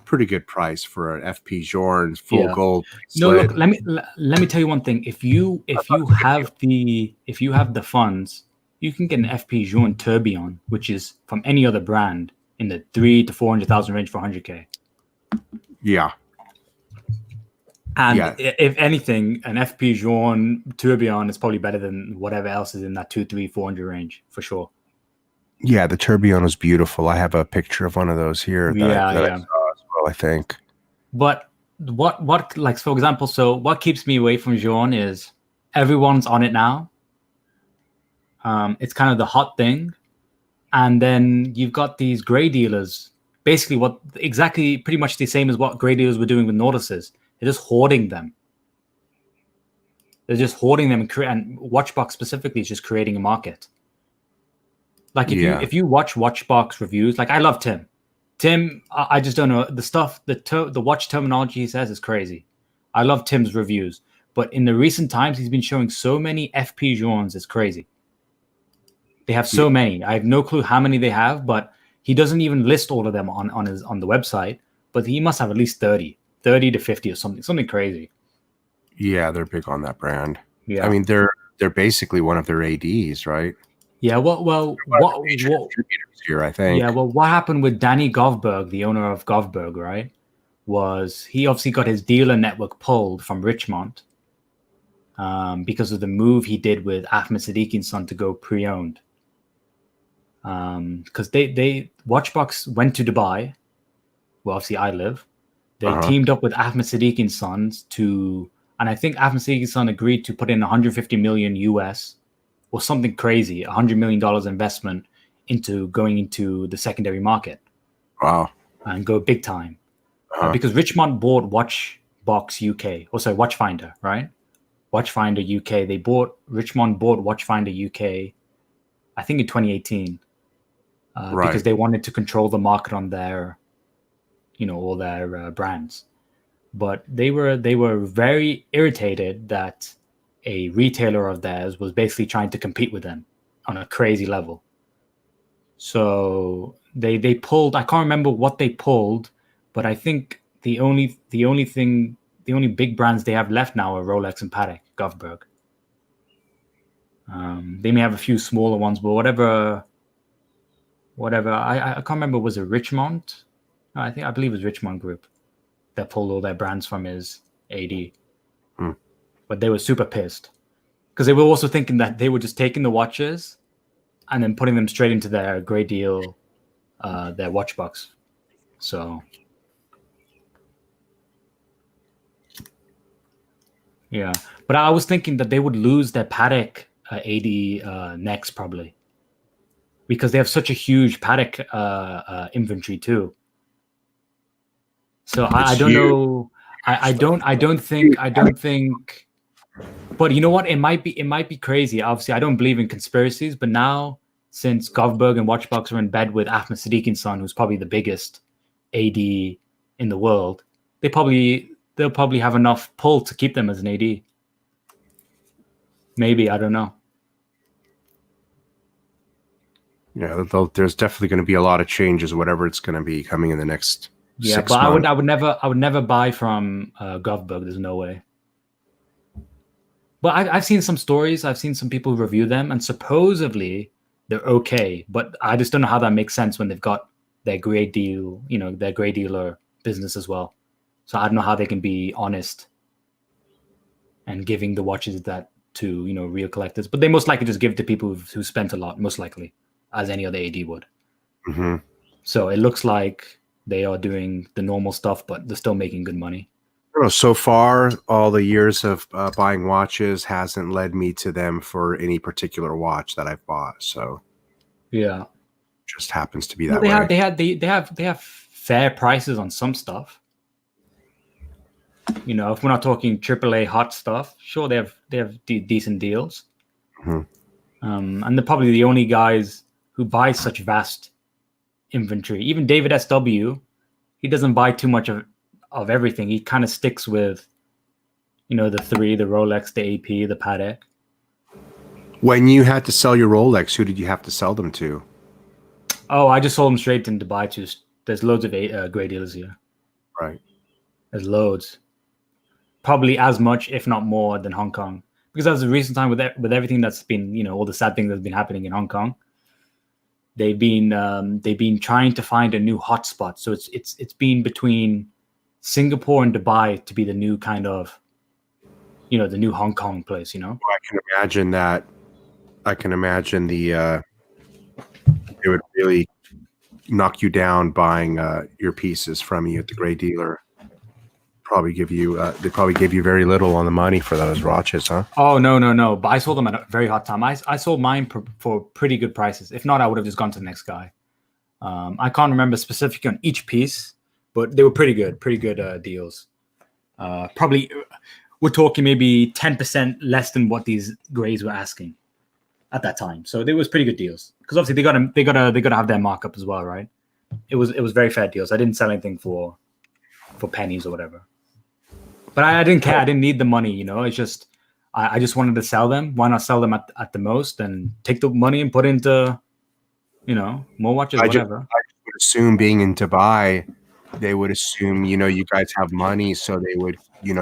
pretty good price for an FP Journe full Yeah. gold. No, look, bracelet. let me tell you one thing. If you have the funds, you can get an FP Journe Tourbillon, which is from any other brand in the 300,000 to 400,000 range for 100K. Yeah. And Yeah. if anything, an FP Journe Tourbillon is probably better than whatever else is in that 200, 300, 400 range for sure. Yeah, the Tourbillon was beautiful. I have a picture of one of those here that I saw as well, I think. But what like, for example, so what keeps me away from Journe is everyone's on it now. It's kind of the hot thing. And then you've got these gray dealers, basically pretty much the same as what gray dealers were doing with Nautiluses. They're just hoarding them. They're just hoarding them, and Watchbox specifically is just creating a market. Like if you watch Watchbox reviews, like I love Tim. Tim, I just don't know the stuff. The watch terminology he says is crazy. I love Tim's reviews, but in the recent times, he's been showing so many FP Journes. It's crazy. They have so many. I have no clue how many they have, but he doesn't even list all of them on the website. But he must have at least 30 to 50 or something crazy. Yeah, they're big on that brand. Yeah, I mean they're basically one of their ADs, right? Yeah. What here, I think. Yeah. Well, what happened with Danny Govberg, the owner of Govberg, right? Was he obviously got his dealer network pulled from Richmond because of the move he did with Ahmed Sadiqi's son to go pre-owned. Because they Watchbox went to Dubai, where obviously I live. They teamed up with Ahmed Sadiqi's sons and I think Ahmed Sadiqi's son agreed to put in 150 million US or something crazy, $100 million investment into going into the secondary market. Wow. And go big time. Because Richmond bought Watchbox UK, or sorry, Watchfinder, right? Watchfinder UK. Richmond bought Watchfinder UK, I think in 2018. Because they wanted to control the market on their, all their brands. But they were very irritated that a retailer of theirs was basically trying to compete with them on a crazy level. So they pulled. I can't remember what they pulled, but I think the only big brands they have left now are Rolex and Patek Govberg. They may have a few smaller ones, but whatever. I can't remember. Was it Richmond? No, I believe it was Richmond Group that pulled all their brands from his AD. But they were super pissed because they were also thinking that they were just taking the watches and then putting them straight into their Grey Deal, their Watchbox. So, yeah. But I was thinking that they would lose their Patek AD next, probably. Because they have such a huge Patek inventory too. So I don't know. I don't think. But you know what? It might be crazy. Obviously, I don't believe in conspiracies. But now, since Govberg and Watchbox are in bed with Ahmed Sadiqi's son, who's probably the biggest AD in the world, they'll probably have enough pull to keep them as an AD. Maybe, I don't know. Yeah, there's definitely going to be a lot of changes, whatever it's going to be coming in the next 6 but months. I would never buy from Govberg. There's no way. But I've seen some stories. I've seen some people review them, and supposedly they're okay. But I just don't know how that makes sense when they've got their Grey Deal, their Grey Dealer business as well. So I don't know how they can be honest and giving the watches that to real collectors. But they most likely just give it to people who spent a lot, most likely, as any other AD would. Mm-hmm. So it looks like they are doing the normal stuff, but they're still making good money. So far, all the years of buying watches hasn't led me to them for any particular watch that I've bought. So, yeah, just happens to be that way. They have fair prices on some stuff. If we're not talking AAA hot stuff, sure they have decent deals. Mm-hmm. And they're probably the only guys who buy such vast inventory. Even David SW, he doesn't buy too much of everything. He kind of sticks with, the three: the Rolex, the AP, the Patek. When you had to sell your Rolex, who did you have to sell them to? Oh, I just sold them straight in Dubai. There's loads of Grey Dealers here. Right. There's loads, probably as much, if not more, than Hong Kong. Because that's the recent time with everything that's been, all the sad things that's been happening in Hong Kong. They've been trying to find a new hotspot. So it's been between Singapore and Dubai to be the new kind of, the new Hong Kong place. Well, I can imagine that. I can imagine it would really knock you down buying your pieces from you at the gray dealer. Probably give you they probably gave you very little on the money for those watches, huh? Oh no! But I sold them at a very hot time. I sold mine for pretty good prices. If not, I would have just gone to the next guy. I can't remember specifically on each piece, but they were pretty good deals. Probably we're talking maybe 10% less than what these grays were asking at that time. So they was pretty good deals because obviously they gotta have their markup as well, right? It was very fair deals. I didn't sell anything for pennies or whatever. But I didn't care. I didn't need the money, It's just I just wanted to sell them. Why not sell them at the most and take the money and put into, more watches, whatever. I would assume being in Dubai, they would assume, you guys have money, so they would,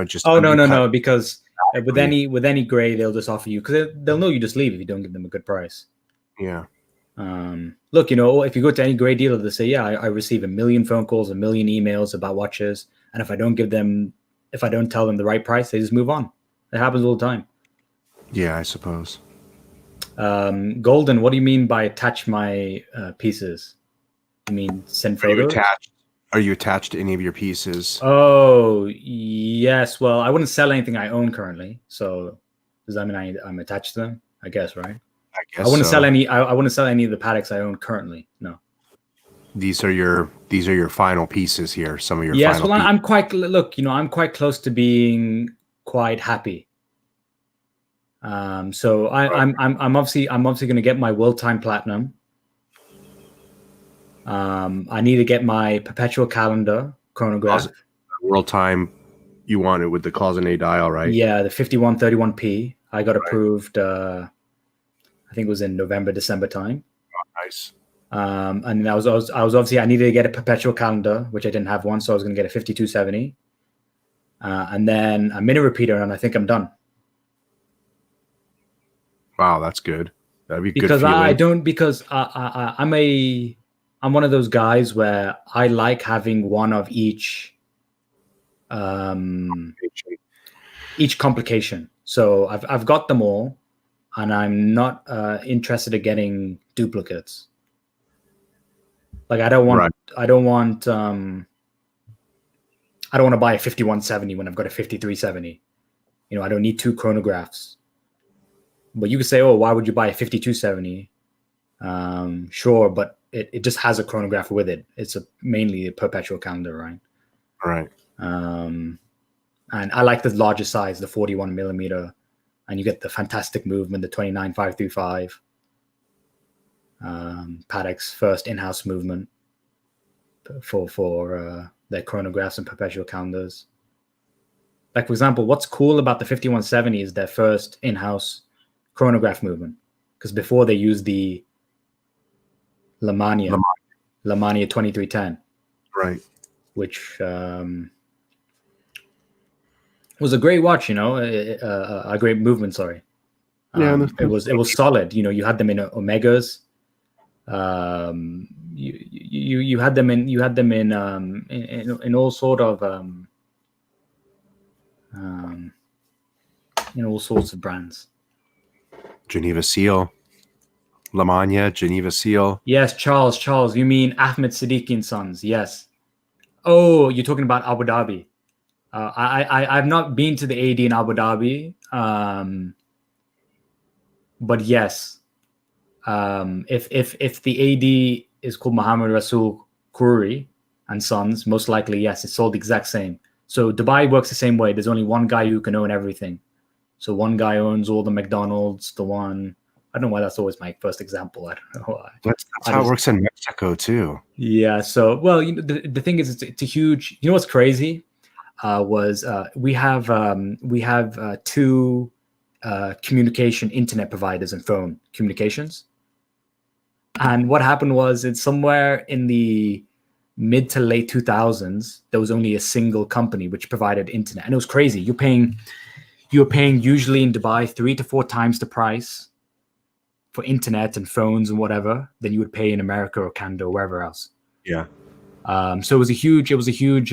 just. Oh no, because with any gray, they'll just offer you because they'll know you just leave if you don't give them a good price. Yeah. Look, if you go to any gray dealer, they say, yeah, I receive 1 million phone calls, 1 million emails about watches, and if I don't tell them the right price, they just move on. It happens all the time. Yeah, I suppose. Golden, what do you mean by attach my pieces? You mean send photos? Are you attached to any of your pieces? Oh, yes. Well, I wouldn't sell anything I own currently. So does that mean I'm attached to them? I guess, right? I guess I wouldn't so. sell any. I wouldn't sell any of the Pateks I own currently. No. These are your final pieces here. Some of your yes. Final Well, pieces. I'm quite close to being quite happy. So I'm obviously going to get my world time platinum. I need to get my perpetual calendar chronograph. World time, you want it with the Cloisonné dial, right? Yeah, the 5131P. I got approved. I think it was in November, December time. Oh, nice. And I was obviously I needed to get a perpetual calendar, which I didn't have one, so I was going to get a 5270, and then a minute repeater, and I think I'm done. Wow, that's good. That'd be because good. I don't because I'm one of those guys where I like having one of each complication. So I've got them all, and I'm not interested in getting duplicates. Like I don't want to buy a 5170 when I've got a 5370. I don't need two chronographs. But you could say, oh, why would you buy a 5270? Sure, but it just has a chronograph with it. It's mainly a perpetual calendar, right? Right. And I like the larger size, the 41 millimeter, and you get the fantastic movement, the 29535. Patek's first in-house movement for their chronographs and perpetual calendars. Like, for example, what's cool about the 5170 is their first in-house chronograph movement, because before they used the Lamania 2310, right, which was a great watch, a great movement. Sorry, it was solid. You had them in Omegas. You had them in all sort of all sorts of brands. Geneva Seal, Lamania, Geneva Seal. Yes, Charles. You mean Ahmed Siddiqui and Sons? Yes. Oh, you're talking about Abu Dhabi. I've not been to the AD in Abu Dhabi, but yes, if the AD is called Muhammad Rasul Khoury and Sons, most likely yes, it's sold the exact same. So Dubai works the same way. There's only one guy who can own everything. So one guy owns all the McDonald's. I don't know why that's always my first example. I don't know why. That's how it works in Mexico too. Yeah. So, well, the thing is, it's a huge. You know what's crazy? We have two communication internet providers and phone communications. And what happened was, it's somewhere in the mid to late 2000s, there was only a single company which provided internet, and it was crazy. You're paying usually in Dubai 3 to 4 times the price for internet and phones and whatever than you would pay in America or Canada or wherever else. Yeah. So it was a huge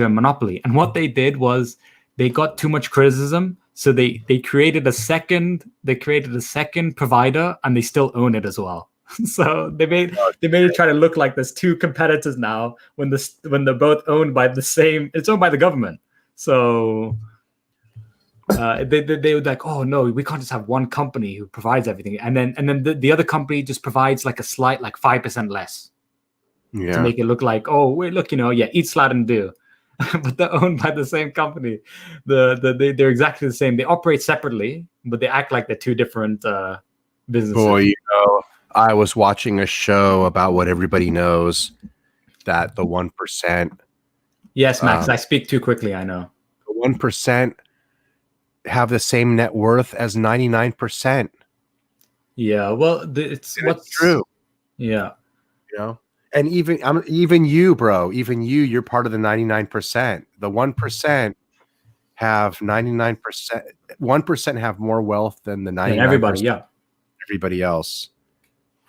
monopoly. And what they did was they got too much criticism, so they created a second provider, and they still own it as well. So they made it try to look like there's two competitors now when they're both owned by the same. It's owned by the government. So they would like, oh no, we can't just have one company who provides everything, and then the other company just provides like a slight, like 5% less. Yeah. To make it look like, oh wait, look, eat, slide, and do. But they're owned by the same company. They're exactly the same. They operate separately, but they act like they're two different businesses. Boy, I was watching a show about what everybody knows, that the 1%. Yes, Max, I speak too quickly, I know. The 1% have the same net worth as 99%. Yeah, well, it's what's true. Yeah. And even you, bro, you're part of the 99%. The 1% have 99%. 1% have more wealth than the 99%. And everybody, yeah. Everybody else.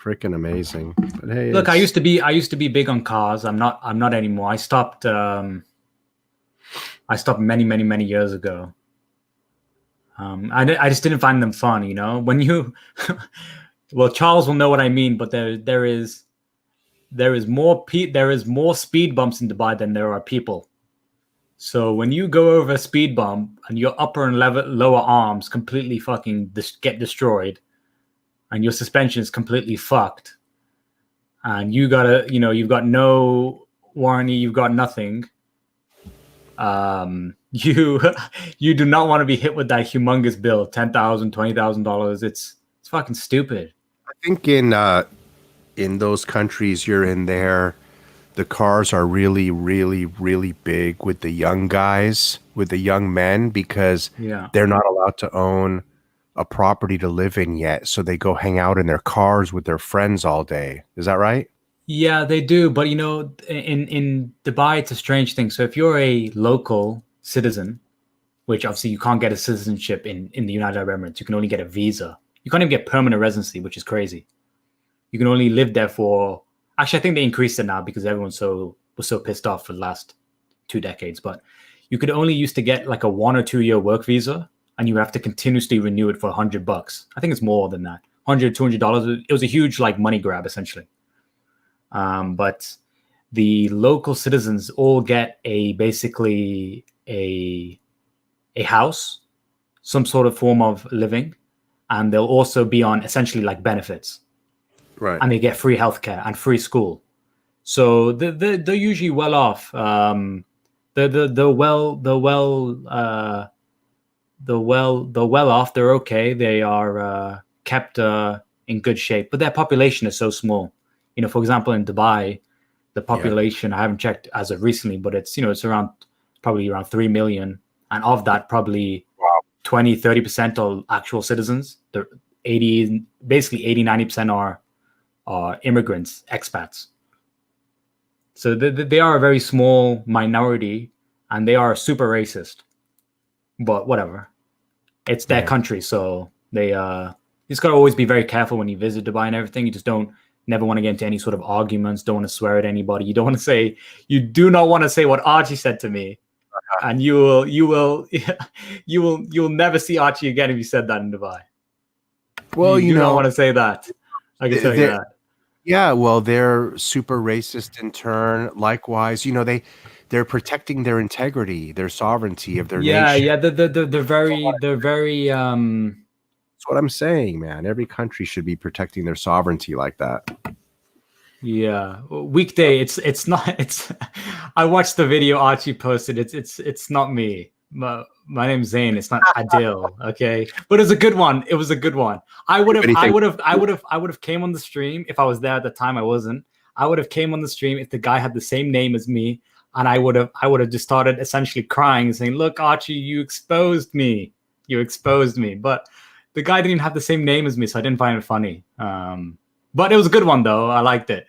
Freaking amazing. But hey, look, I used to be big on cars. I'm not anymore. I stopped many years ago. I just didn't find them fun, when you well, Charles will know what I mean, but there is more speed bumps in Dubai than there are people. So when you go over a speed bump and your upper and lower arms completely fucking get destroyed, and your suspension is completely fucked, and you've got no warranty, you've got nothing. You do not want to be hit with that humongous bill, $10,000, $20,000. It's fucking stupid. I think in those countries you're in there, the cars are really, really, really big with the young guys, with the young men, because they're not allowed to own a property to live in yet. So they go hang out in their cars with their friends all day. Is that right? Yeah, they do. But, in Dubai, it's a strange thing. So if you're a local citizen, which obviously you can't get a citizenship in the United Arab Emirates, you can only get a visa. You can't even get permanent residency, which is crazy. You can only live there for... Actually, I think they increased it now because everyone was so pissed off for the last 2 decades. But you could only used to get like a 1 or 2 year work visa, and you have to continuously renew it for $100. I think it's more than that. $100, $200. It was a huge like money grab, essentially. But the local citizens all get basically a house, some sort of form of living, and they'll also be on essentially like benefits. Right. And they get free healthcare and free school. So they're usually well off. They're well off. They're okay. They are kept in good shape, but their population is so small. For example, in Dubai, the population, I haven't checked as of recently, but it's probably around 3 million. And of that, probably 20-30% are actual citizens. The 80-90% are immigrants, expats. So they are a very small minority, and they are super racist. But whatever, it's their country, so they just gotta always be very careful when you visit Dubai and everything. You just never want to get into any sort of arguments. Don't want to swear at anybody. You do not want to say what Archie said to me, and you'll never see Archie again if you said that in Dubai. Well, you don't want to say that. I can tell you that. Yeah, well, they're super racist in turn. Likewise, they're protecting their integrity, their sovereignty of their nation. Yeah, they're very. That's what I'm saying, man. Every country should be protecting their sovereignty like that. Yeah, weekday. It's not. It's. I watched the video Archie posted. It's not me. My name's Zain. It's not Adil. Okay, but it was a good one. It was a good one. I would have came on the stream if I was there at the time. I wasn't. I would have came on the stream if the guy had the same name as me, and I would have just started essentially crying and saying, "Look, Archie, you exposed me. You exposed me." But the guy didn't have the same name as me, so I didn't find it funny. But it was a good one though. I liked it.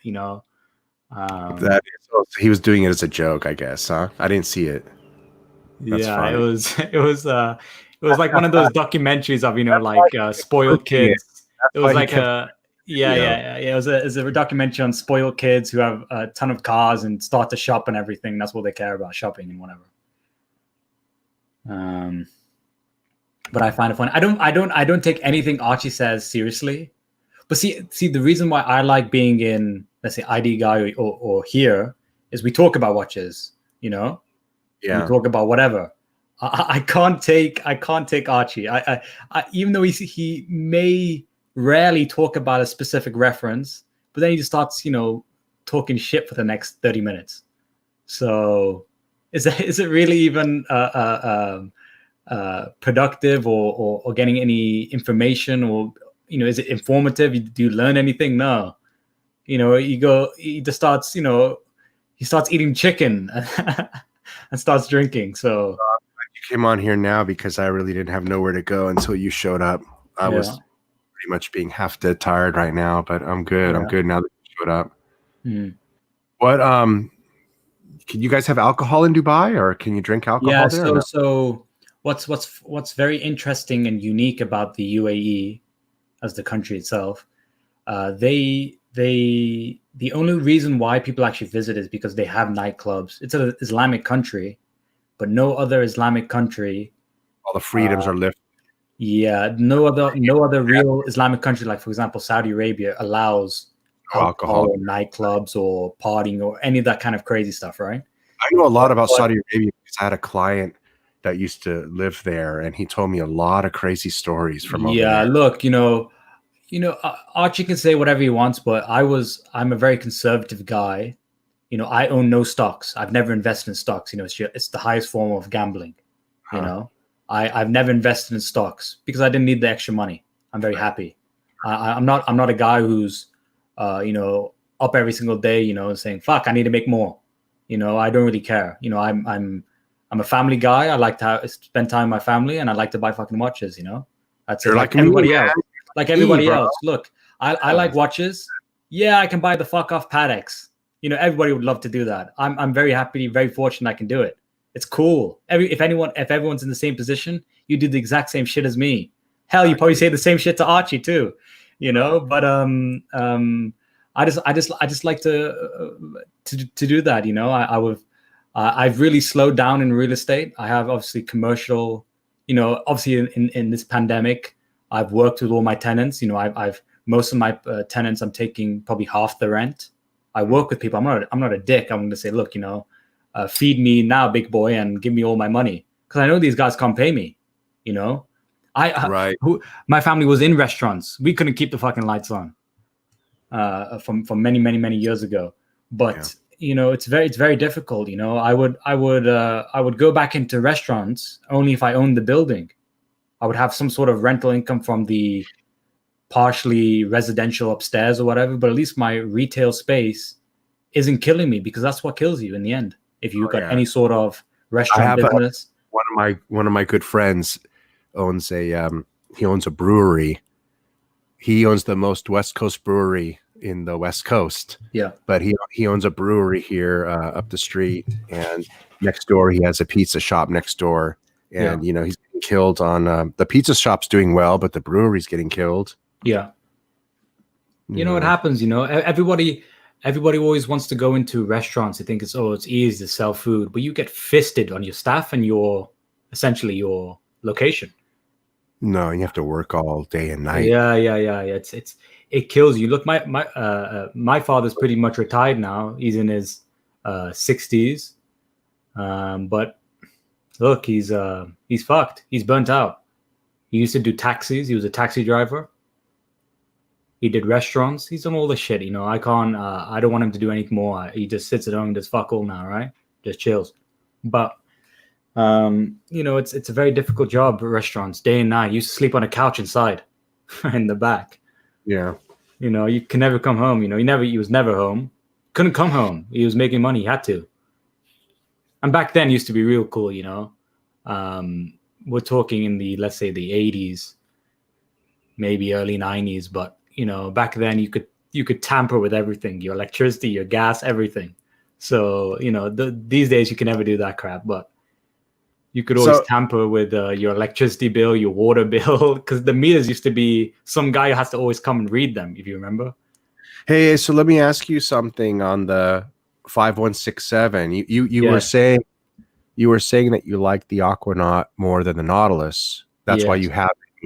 That is, he was doing it as a joke, I guess, huh? I didn't see it. That's Yeah, funny. it was like one of those documentaries of spoiled kids. That's It was why he like kept a video. yeah. It was a documentary on spoiled kids who have a ton of cars and start to shop and everything. That's what they care about, shopping and whatever. But I find it funny. I don't take anything Archie says seriously. But see, the reason why I like being in, let's say, ID Guy or here is we talk about watches. You know, we Yeah. talk about whatever. I can't take Archie. I even though he may rarely talk about a specific reference, but then he just starts, talking shit for the next 30 minutes. So is it really even productive or getting any information, or is it informative? Do you learn anything? No. He just starts, he starts eating chicken and starts drinking. So You came on here now because I really didn't have nowhere to go until you showed up. I was pretty much being half dead tired right now, but I'm good. Yeah. I'm good now that you showed up. Mm. What can you guys have alcohol in Dubai, or can you drink alcohol there? So No? so what's very interesting and unique about the UAE as the country itself, the only reason why people actually visit is because they have nightclubs. It's an Islamic country, but no other Islamic country. All the freedoms are lifted. Yeah, no other real Islamic country, like for example Saudi Arabia, allows alcohol or nightclubs or partying or any of that kind of crazy stuff, right? I know a lot about Saudi Arabia because I had a client that used to live there, and he told me a lot of crazy stories from over there. Yeah, look, Archie can say whatever he wants, but I'm a very conservative guy. I own no stocks. I've never invested in stocks. It's the highest form of gambling. I've never invested in stocks because I didn't need the extra money. I'm very happy. I'm not a guy who's up every single day, and saying, fuck, I need to make more. I don't really care. I'm a family guy. I like to spend time with my family, and I like to buy fucking watches, That's it. Like everybody else. Like everybody else. Look, I like watches. Yeah, I can buy the fuck off Pateks. Everybody would love to do that. I'm very happy, very fortunate I can do it. It's cool. If everyone's in the same position, you do the exact same shit as me. Hell, you probably say the same shit to Archie too. But I just like to do that. I've really slowed down in real estate. I have obviously commercial. Obviously in this pandemic, I've worked with all my tenants. I've most of my tenants, I'm taking probably half the rent. I work with people. I'm not a dick. I'm going to say, look, feed me now, big boy, and give me all my money, because I know these guys can't pay me. My family was in restaurants. We couldn't keep the fucking lights on from many years ago. But it's very difficult. I would go back into restaurants only if I owned the building. I would have some sort of rental income from the partially residential upstairs or whatever, but at least my retail space isn't killing me, because that's what kills you in the end. If you've got any sort of restaurant business. One of my good friends owns he owns a brewery. He owns the most West Coast brewery in the West Coast. Yeah. But he owns a brewery here up the street, and next door he has a pizza shop next door. And he's getting killed on the pizza shop's doing well, but the brewery's getting killed. Yeah. What happens, everybody always wants to go into restaurants. They think it's easy to sell food, but you get fisted on your staff and essentially your location. No, you have to work all day and night. Yeah. It kills you. Look, my father's pretty much retired now. He's in his 60s. But look, he's fucked. He's burnt out. He used to do taxis. He was a taxi driver. He did restaurants. He's done all the shit. I can't. I don't want him to do anything more. He just sits at home and does fuck all now, right? Just chills. But it's a very difficult job. Restaurants, day and night. You used to sleep on a couch inside, in the back. Yeah. You can never come home. He was never home. Couldn't come home. He was making money. He had to. And back then, it used to be real cool. We're talking in the, let's say, the 80s, maybe early 90s, but back then you could you could tamper with everything, your electricity, your gas, everything. So these days you can never do that crap, but you could always tamper with your electricity bill, your water bill, because the meters used to be some guy who has to always come and read them, if you remember. Hey, so let me ask you something on the 5167. You were saying that you like the Aquanaut more than the Nautilus. That's why you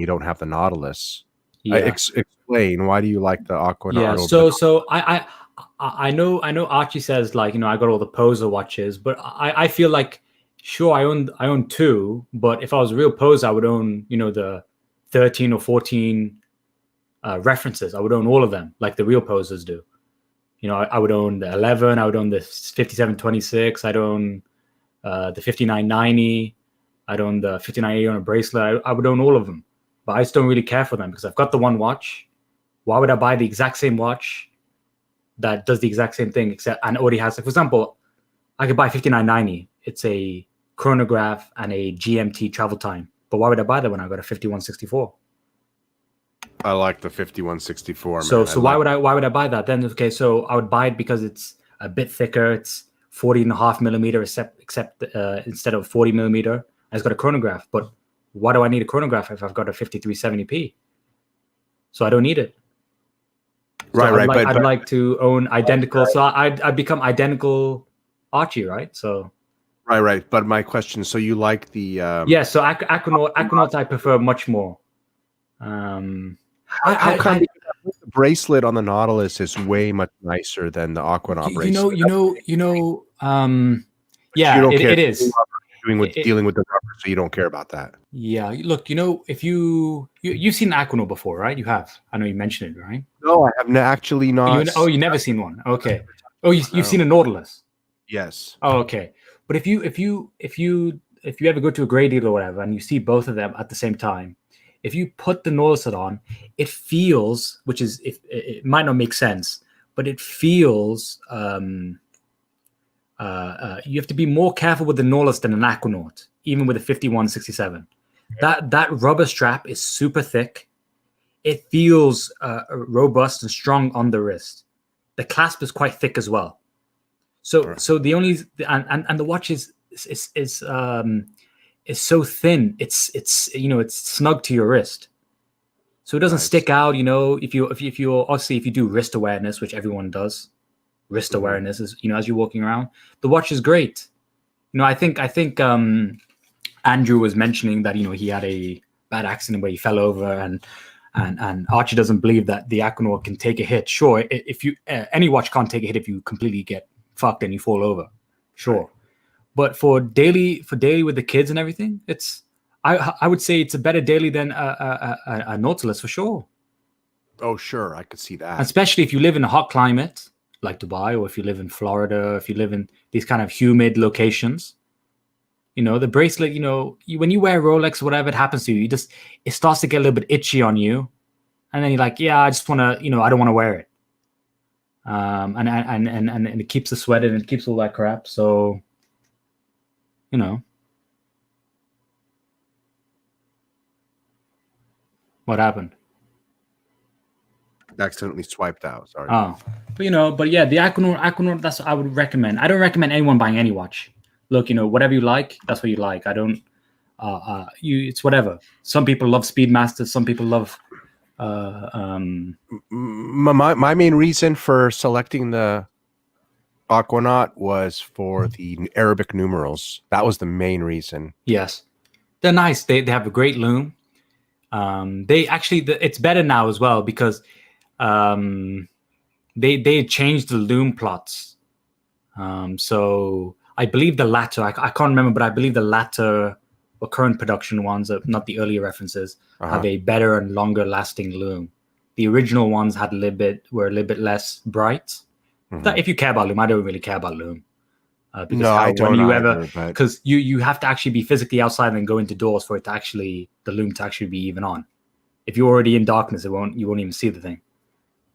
don't have the Nautilus. Explain, why do you like the Aquanaut over so I know Archie says, like, I got all the poser watches, but I feel like, sure, I own two, but if I was a real poser, I would own the 13 or 14 references. I would own all of them like the real posers do. I would own the 11, I would own the 5726, I'd own the 5990, I'd own the 5980 on a bracelet. I would own all of them, but I just don't really care for them because I've got the one watch. Why would I buy the exact same watch that does the exact same thing and already has, like, for example, I could buy 5990. It's a chronograph and a GMT travel time, but why would I buy that when I got a 5164? I like the 5164. So why would I buy that then? Okay, so I would buy it because it's a bit thicker. It's 40.5 millimeter, except instead of 40 millimeter. It's got a chronograph, but why do I need a chronograph if I've got a 5370p? So I don't need it. So I'd like to own identical. So I'd become identical Archie, right? So. Right. But my question, so you like the So Aquanaut I prefer much more. How come the bracelet on the Nautilus is way much nicer than the Aquanaut bracelet? It is. Dealing with the rubber, so you don't care about that. Yeah, look, if you've seen Aquanaut before, right? You have. I know you mentioned it, right? No, I have actually not. You never seen one. Okay. Oh, you've seen a Nautilus. Yes. Oh, okay. But if you ever go to a gray deal or whatever, and you see both of them at the same time, if you put the Nautilus on, it feels, it might not make sense, but it feels. You have to be more careful with the Nautilus than an Aquanaut, even with a 5167. That rubber strap is super thick. It feels robust and strong on the wrist. The clasp is quite thick as well. So the only and the watch is so thin. It's snug to your wrist, so it doesn't stick out. If you do wrist awareness, which everyone does. Wrist awareness is, as you're walking around, the watch is great. I think Andrew was mentioning that he had a bad accident where he fell over, and Archie doesn't believe that the Aquanaut can take a hit. Sure, if you any watch can't take a hit if you completely get fucked and you fall over. Sure, but for daily with the kids and everything, I would say it's a better daily than a Nautilus for sure. Oh, sure, I could see that. Especially if you live in a hot climate like Dubai, or if you live in Florida, if you live in these kind of humid locations, the bracelet, when you wear Rolex or whatever, it happens to you, it starts to get a little bit itchy on you. And then you're like, yeah, I just want to, I don't want to wear it. And it keeps the sweat and it keeps all that crap. So, what happened? Accidentally swiped out. Sorry. Oh, but yeah, the Aquanaut, that's what I would recommend. I don't recommend anyone buying any watch. Look, whatever you like, that's what you like. I don't. It's whatever. Some people love Speedmaster. Some people love. My main reason for selecting the Aquanaut was for the Arabic numerals. That was the main reason. Yes, they're nice. They have a great loom. It's better now as well because. They changed the loom plots. So I believe the latter, I can't remember, but I believe the latter or current production ones, not the earlier references, have a better and longer lasting loom. The original ones were a little bit less bright. If you care about loom, I don't really care about loom. I don't because you have to actually be physically outside and go into doors for the loom to actually be even on. If you're already in darkness, you won't even see the thing.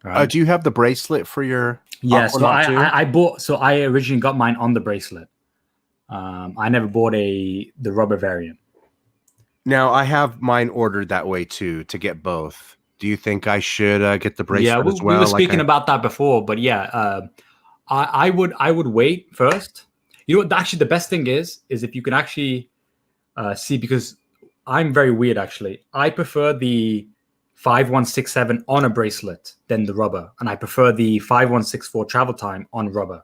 Right. Do you have the bracelet for your? Yeah, so I originally got mine on the bracelet. I never bought the rubber variant. Now I have mine ordered that way too, to get both. Do you think I should get the bracelet Yeah, as well? we were speaking about that before, but yeah, I would wait first. You know what? Actually, the best thing is if you can actually see, because I'm very weird. Actually, I prefer the 5167 on a bracelet than the rubber, and I prefer the 5164 travel time on rubber.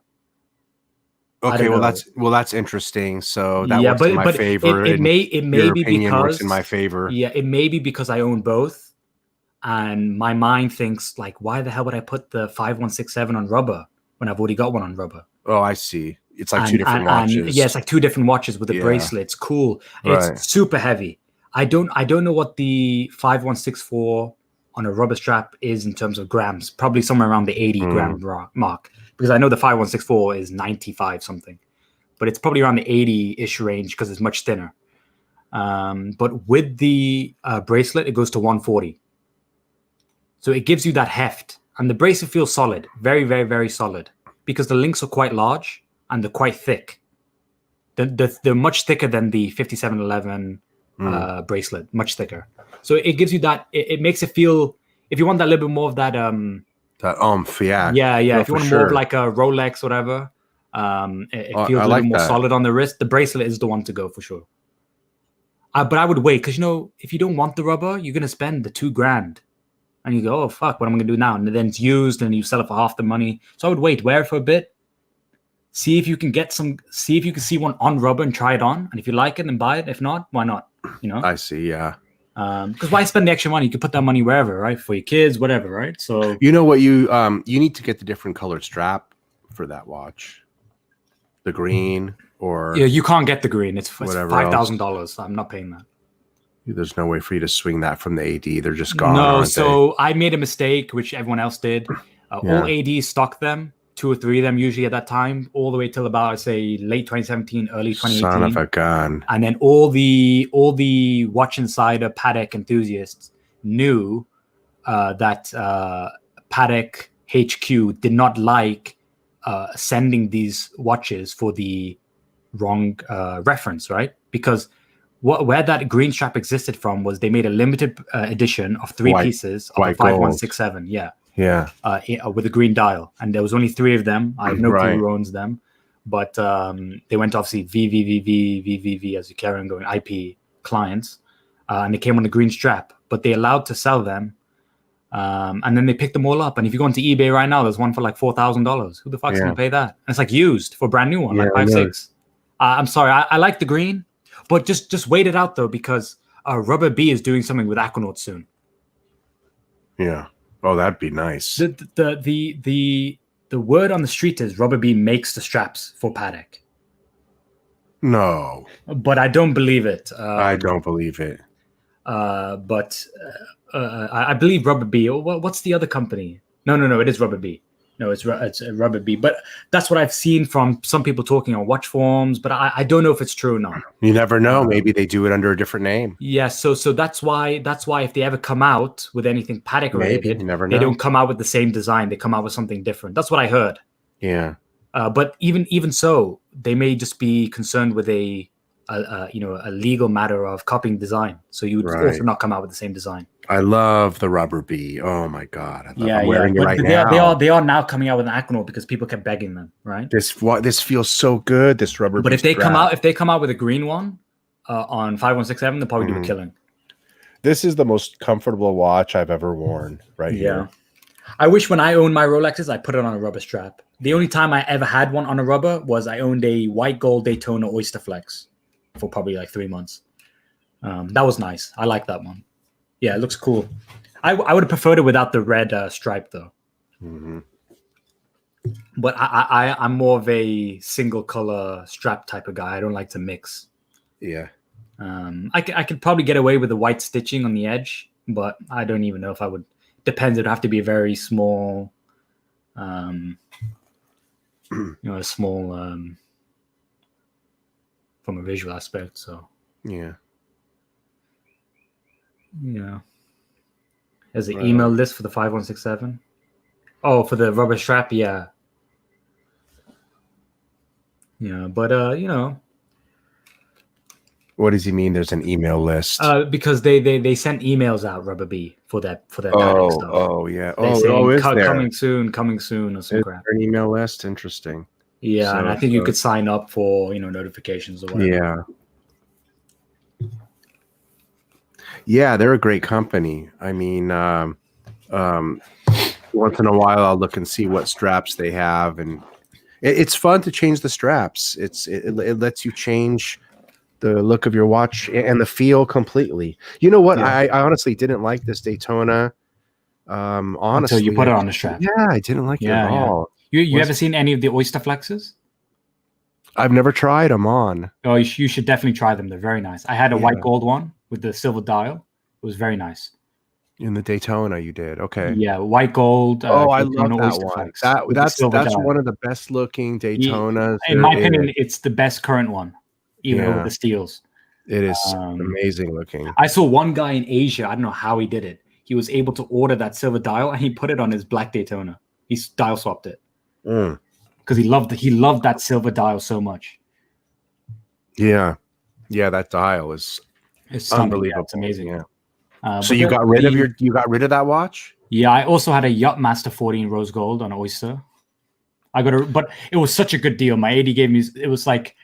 Okay, well that's interesting. So that Yeah, works in my but favor. it may your be opinion because works in my favor. Yeah, it may be because I own both, and my mind thinks like, why the hell would I put the 5167 on rubber when I've already got one on rubber? Oh, I see. It's like two different watches. And yeah, it's like two different watches with a bracelet. It's cool. Right. It's super heavy. I don't know what the 5164 on a rubber strap is in terms of grams. Probably somewhere around the 80 gram mark, because I know the 5164 is 95 something, but it's probably around the 80-ish range because it's much thinner. But with the bracelet, it goes to 140. So it gives you that heft, and the bracelet feels solid, very, very, very solid, because the links are quite large and they're quite thick. They're much thicker than the 5711 bracelet, much thicker. So it gives you that. It makes it feel. If you want that little bit more of that, that yeah, yeah. If you want more of like a Rolex, whatever, it feels a little more solid on the wrist. The bracelet is the one to go for sure. But I would wait, because if you don't want the rubber, you're gonna spend the $2,000. And you go, oh, fuck, what am I going to do now? And then it's used and you sell it for half the money. So I would wait, wear it for a bit. See if you can see one on rubber and try it on. And if you like it, then buy it. If not, why not? I see, yeah. Because why spend the extra money? You could put that money wherever, right? For your kids, whatever, right? So you know what, you need to get the different colored strap for that watch. The green or... Yeah, you can't get the green. It's $5,000. I'm not paying that. There's no way for you to swing that from the AD. They're just gone. No, so I made a mistake, which everyone else did. All ADs stocked them, 2 or 3 of them usually at that time, all the way till about, I'd say, late 2017, early 2018. Son of a gun. And then all the Watch Insider Patek enthusiasts knew that Patek HQ did not like sending these watches for the wrong reference, right? Because where that green strap existed from was they made a limited edition of 3 pieces of the 5167. Yeah. With a green dial, and there was only 3 of them. I have no clue who owns them, but they went obviously VVVV as you carry on going IP clients, and they came on the green strap. But they allowed to sell them, and then they picked them all up. And if you go onto eBay right now, there's one for like $4,000. Who the fuck's gonna pay that? And it's like used for a brand new one, like 5.6. I'm sorry, I like the green. But just wait it out though, because Rubber B is doing something with Aquanaut soon. Yeah. Oh, that'd be nice. The word on the street is Rubber B makes the straps for Patek. No. But I don't believe it. I don't believe it. But I believe Rubber B. What's the other company? No. It is Rubber B. No, it's Rubber B. But that's what I've seen from some people talking on watch forums. But I don't know if it's true or not. You never know. Maybe they do it under a different name. Yeah. So that's why if they ever come out with anything Patek related, you never know. They don't come out with the same design. They come out with something different. That's what I heard. Yeah. But even so, they may just be concerned with a legal matter of copying design. So you would also not come out with the same design. I love the Rubber B. Oh my god! I'm wearing it right now. They are now coming out with an Aquanaut because people kept begging them. Right. This feels so good. This Rubber. But if they come out with a green one on 5167, they'll probably do a killing. This is the most comfortable watch I've ever worn. Right here. I wish when I owned my Rolexes, I put it on a rubber strap. The only time I ever had one on a rubber was I owned a white gold Daytona Oyster Flex for probably like 3 months. That was nice. I like that one. Yeah, it looks cool. I would have preferred it without the red stripe though. Mm-hmm. But I'm more of a single color strap type of guy. I don't like to mix. Yeah. I could probably get away with the white stitching on the edge, but I don't even know if I would. Depends. It'd have to be a very small, a small from a visual aspect. So yeah. There's an email list for the 5167. Oh, for the rubber strap, yeah. Yeah, but What does he mean? There's an email list. Because they sent emails out, Rubber Bee, for their Patek stuff. Oh yeah. They're Oh, saying, is there? coming soon, or some Is crap. there an email list? Interesting. Yeah, and I think you could sign up for notifications or whatever. Yeah, they're a great company. I mean, once in a while I'll look and see what straps they have, and it's fun to change the straps. It lets you change the look of your watch and the feel completely. You know what? Yeah. I honestly didn't like this Daytona. Honestly, Until you put it on the strap. Yeah, I didn't like it at all. You ever seen any of the Oyster Flexes? I've never tried them on. Oh, you should definitely try them. They're very nice. I had a white gold one with the silver dial. It was very nice. In the Daytona, you did. Okay. Yeah, white gold. I love that one. That's one of the best looking Daytonas. In my opinion, it's the best current one, even over the steels. It is amazing looking. I saw one guy in Asia. I don't know how he did it. He was able to order that silver dial and he put it on his black Daytona. He dial swapped it because he loved that silver dial so much. Yeah, that dial is unbelievable. Yeah, it's amazing. Yeah. So you got rid of that watch? Yeah, I also had a Yachtmaster 14 rose gold on Oyster. But it was such a good deal. My AD gave me it was like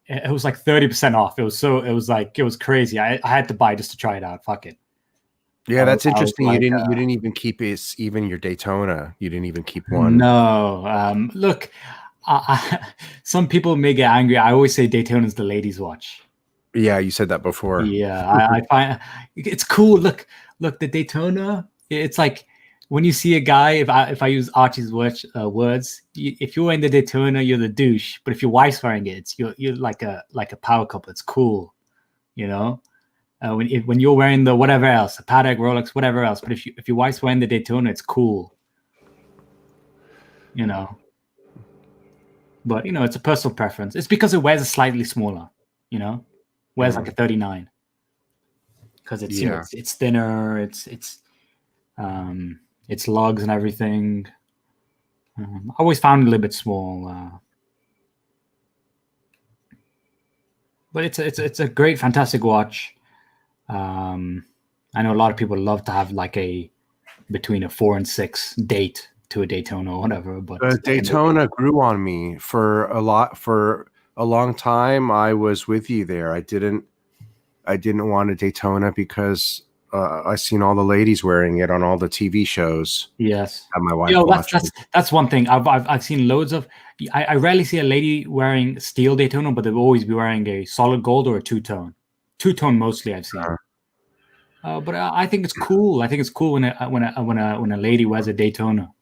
30% off. It was crazy. I had to buy just to try it out. Fuck it. Yeah, that's interesting. You didn't even keep even your Daytona. You didn't even keep one. No. Look, some people may get angry. I always say Daytona's the ladies' watch. Yeah, you said that before. Yeah, I find it's cool. Look, the Daytona. It's like when you see a guy. If I use Archie's words, if you're wearing the Daytona, you're the douche. But if your wife's wearing it, you're like a power couple. It's cool, you know. When you're wearing the whatever else, a Patek, Rolex, whatever else, but if your wife's wearing the Daytona, it's cool, you know. But it's a personal preference. It's because it wears a slightly smaller, wears like a 39, because it's it's thinner, it's lugs and everything. I always found it a little bit small, but it's a great, fantastic watch. I know a lot of people love to have like between a 4 and 6 date to a Daytona or whatever, but Daytona grew on me for a long time. I was with you there. I didn't want a Daytona because I seen all the ladies wearing it on all the TV shows. Yes, and my wife. That's one thing. I've seen loads of. I rarely see a lady wearing steel Daytona, but they'll always be wearing a solid gold or a two-tone. Two-tone mostly I've seen. But I think it's cool. I think it's cool when a lady wears a Daytona.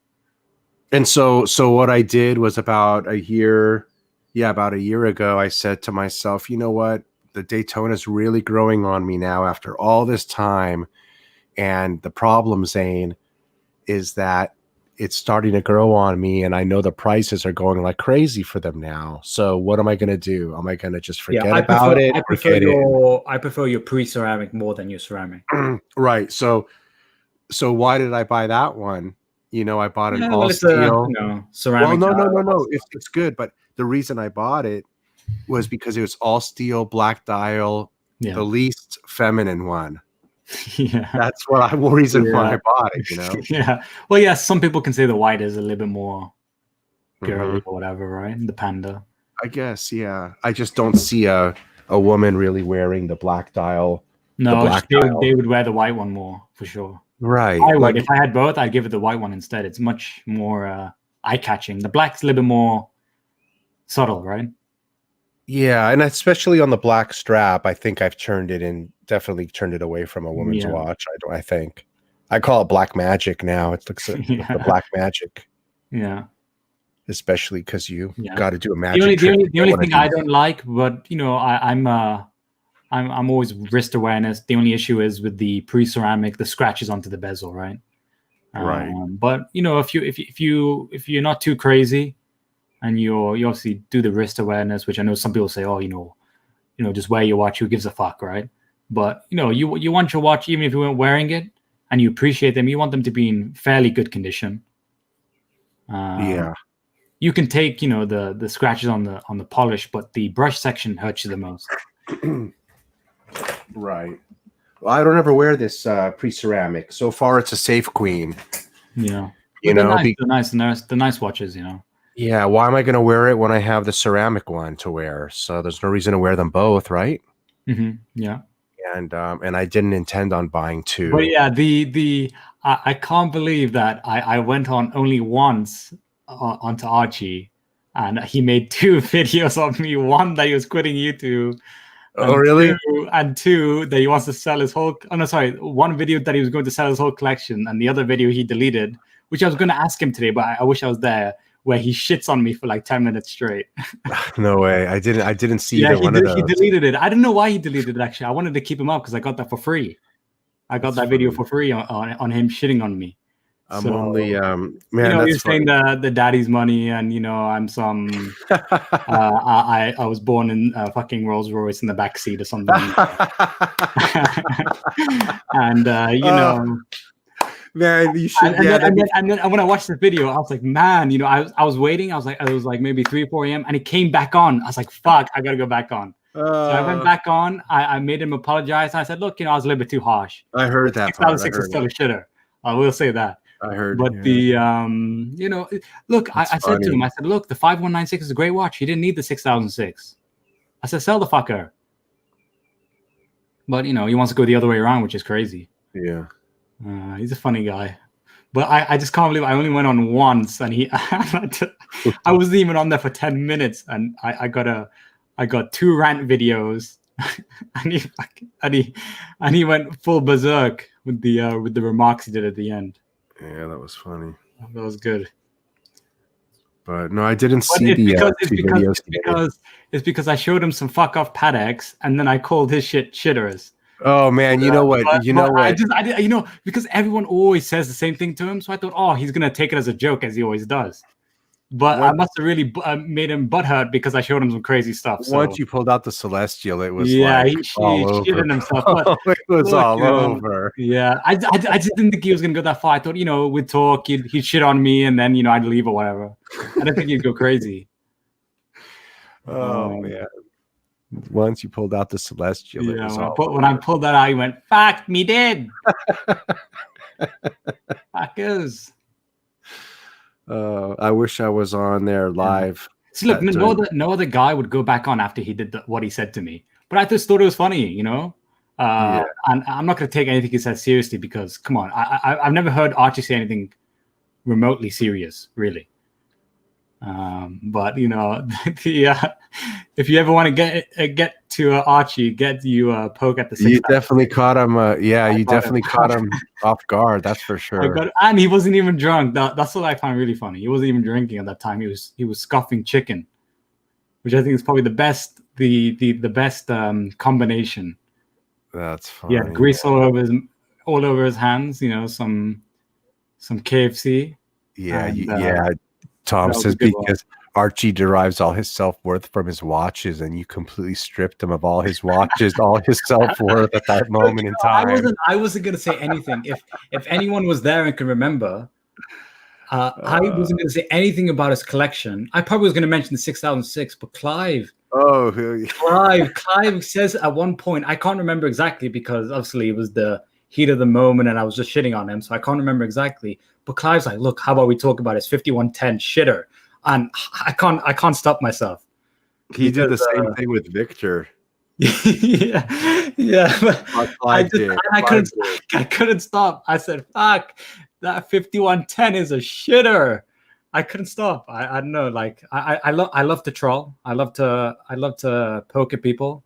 And so what I did was about a year ago, I said to myself, you know what? The Daytona is really growing on me now after all this time. And the problem, Zain, is that it's starting to grow on me, and I know the prices are going like crazy for them now. So what am I going to do? Am I going to just forget about it? I prefer your pre-ceramic more than your ceramic. Right. So why did I buy that one? I bought an all steel. Ceramic. Well, no. It's good, but the reason I bought it was because it was all steel, black dial, the least feminine one. Yeah, that's what reason why I bought it. Yeah. Well, yeah. Some people can say the white is a little bit more girly or whatever, right? The panda. I guess. Yeah. I just don't see a woman really wearing the black dial. No, they would wear the white one more for sure. Right. I would. If I had both, I'd give it the white one instead. It's much more eye-catching. The black's a little bit more subtle, right? Yeah, and especially on the black strap, I think I've definitely turned it away from a woman's watch. I think I call it black magic now. It looks like the black magic. Yeah, especially because you got to do a magic. The only thing I don't like, but I'm always wrist awareness. The only issue is with the pre-ceramic, the scratches onto the bezel, right? Right. But if you're not too crazy, and you obviously do the wrist awareness, which I know some people say, oh, just wear your watch. Who gives a fuck, right? But you want your watch, even if you weren't wearing it, and you appreciate them. You want them to be in fairly good condition. You can take the scratches on the polish, but the brush section hurts you the most. Right. Well, I don't ever wear this pre-ceramic. So far, it's a safe queen. Yeah. You But know, they're nice watches, you know. yeah. Why am I going to wear it when I have the ceramic one to wear? So there's no reason to wear them both, right? Yeah. And I didn't intend on buying two. But yeah, I can't believe that I went on only once onto Archie, and he made 2 videos of me. One that he was quitting YouTube. Oh, really? And two, that he wants to sell his whole. Oh no, sorry. One video that he was going to sell his whole collection, and the other video he deleted, which I was going to ask him today, but I wish I was there. Where he shits on me for like 10 minutes straight. No way. I didn't see Yeah, either one of those. He deleted it. I don't know why he deleted it. Actually, I wanted to keep him up because I got that for free. I got that video for free on him shitting on me. I'm only man. You know, that's you're saying the daddy's money, and you know, I'm some. I was born in a fucking Rolls Royce in the back seat or something. And you know, man, you should. And then when I watched the video, I was like, man, you know, I was waiting. I was like maybe 3 or 4 a.m. and he came back on. I was like, fuck, I gotta go back on. So I went back on. I made him apologize. I said, look, you know, I was a little bit too harsh. I heard that part. 2006 is still a shitter. I will say that. I heard. But you know, look, I said to him, I said, look, the 5196 is a great watch. He didn't need the 6006. I said, sell the fucker. But you know, he wants to go the other way around, which is crazy. Yeah. He's a funny guy. But I just can't believe I only went on once, and I wasn't even on there for 10 minutes, and I got 2 rant videos, and he went full berserk with the remarks he did at the end. Yeah, that was funny. That was good. But no, I didn't see the videos. It's because I showed him some fuck off Pateks, and then I called his shit shitters. Oh man, you know what? I you know, because everyone always says the same thing to him, so I thought, oh, he's gonna take it as a joke, as he always does. But I must have really made him butthurt because I showed him some crazy stuff. So. Once you pulled out the Celestial, it was he shitted himself. But it was all over. Yeah, I just didn't think he was gonna go that far. I thought, you know, we'd talk, he'd shit on me, and then you know I'd leave or whatever. I didn't think he'd go crazy. Oh man. Once you pulled out the Celestial, it was when I pulled that out, he went, fuck me dead. Fuckers. I wish I was on there live. See, look, no other guy would go back on after he did what he said to me. But I just thought it was funny, you know? And I'm not going to take anything he said seriously because, come on, I've never heard Archie say anything remotely serious, really. But you know, if you ever want to get to Archie, get you a poke at the. You definitely caught him. You definitely caught him off guard. That's for sure. And he wasn't even drunk. That's what I find really funny. He wasn't even drinking at that time. He was scoffing chicken, which I think is probably the best best combination. That's funny. Yeah, grease all over his hands. You know, some KFC. Yeah. Tom says because Archie derives all his self-worth from his watches, and you completely stripped him of all his watches, all his self-worth at that moment in time. I wasn't going to say anything. If anyone was there and can remember, I wasn't going to say anything about his collection. I probably was going to mention the 6006, but Clive says at one point, I can't remember exactly because obviously it was the heat of the moment and I was just shitting on him, so I can't remember exactly. But Clive's like, look, how about we talk about his 5110 shitter? And I can't stop myself. He did the same thing with Victor. yeah. I couldn't stop. I said, fuck, that 5110 is a shitter. I couldn't stop. I don't know. Like I love to troll. I love to poke at people.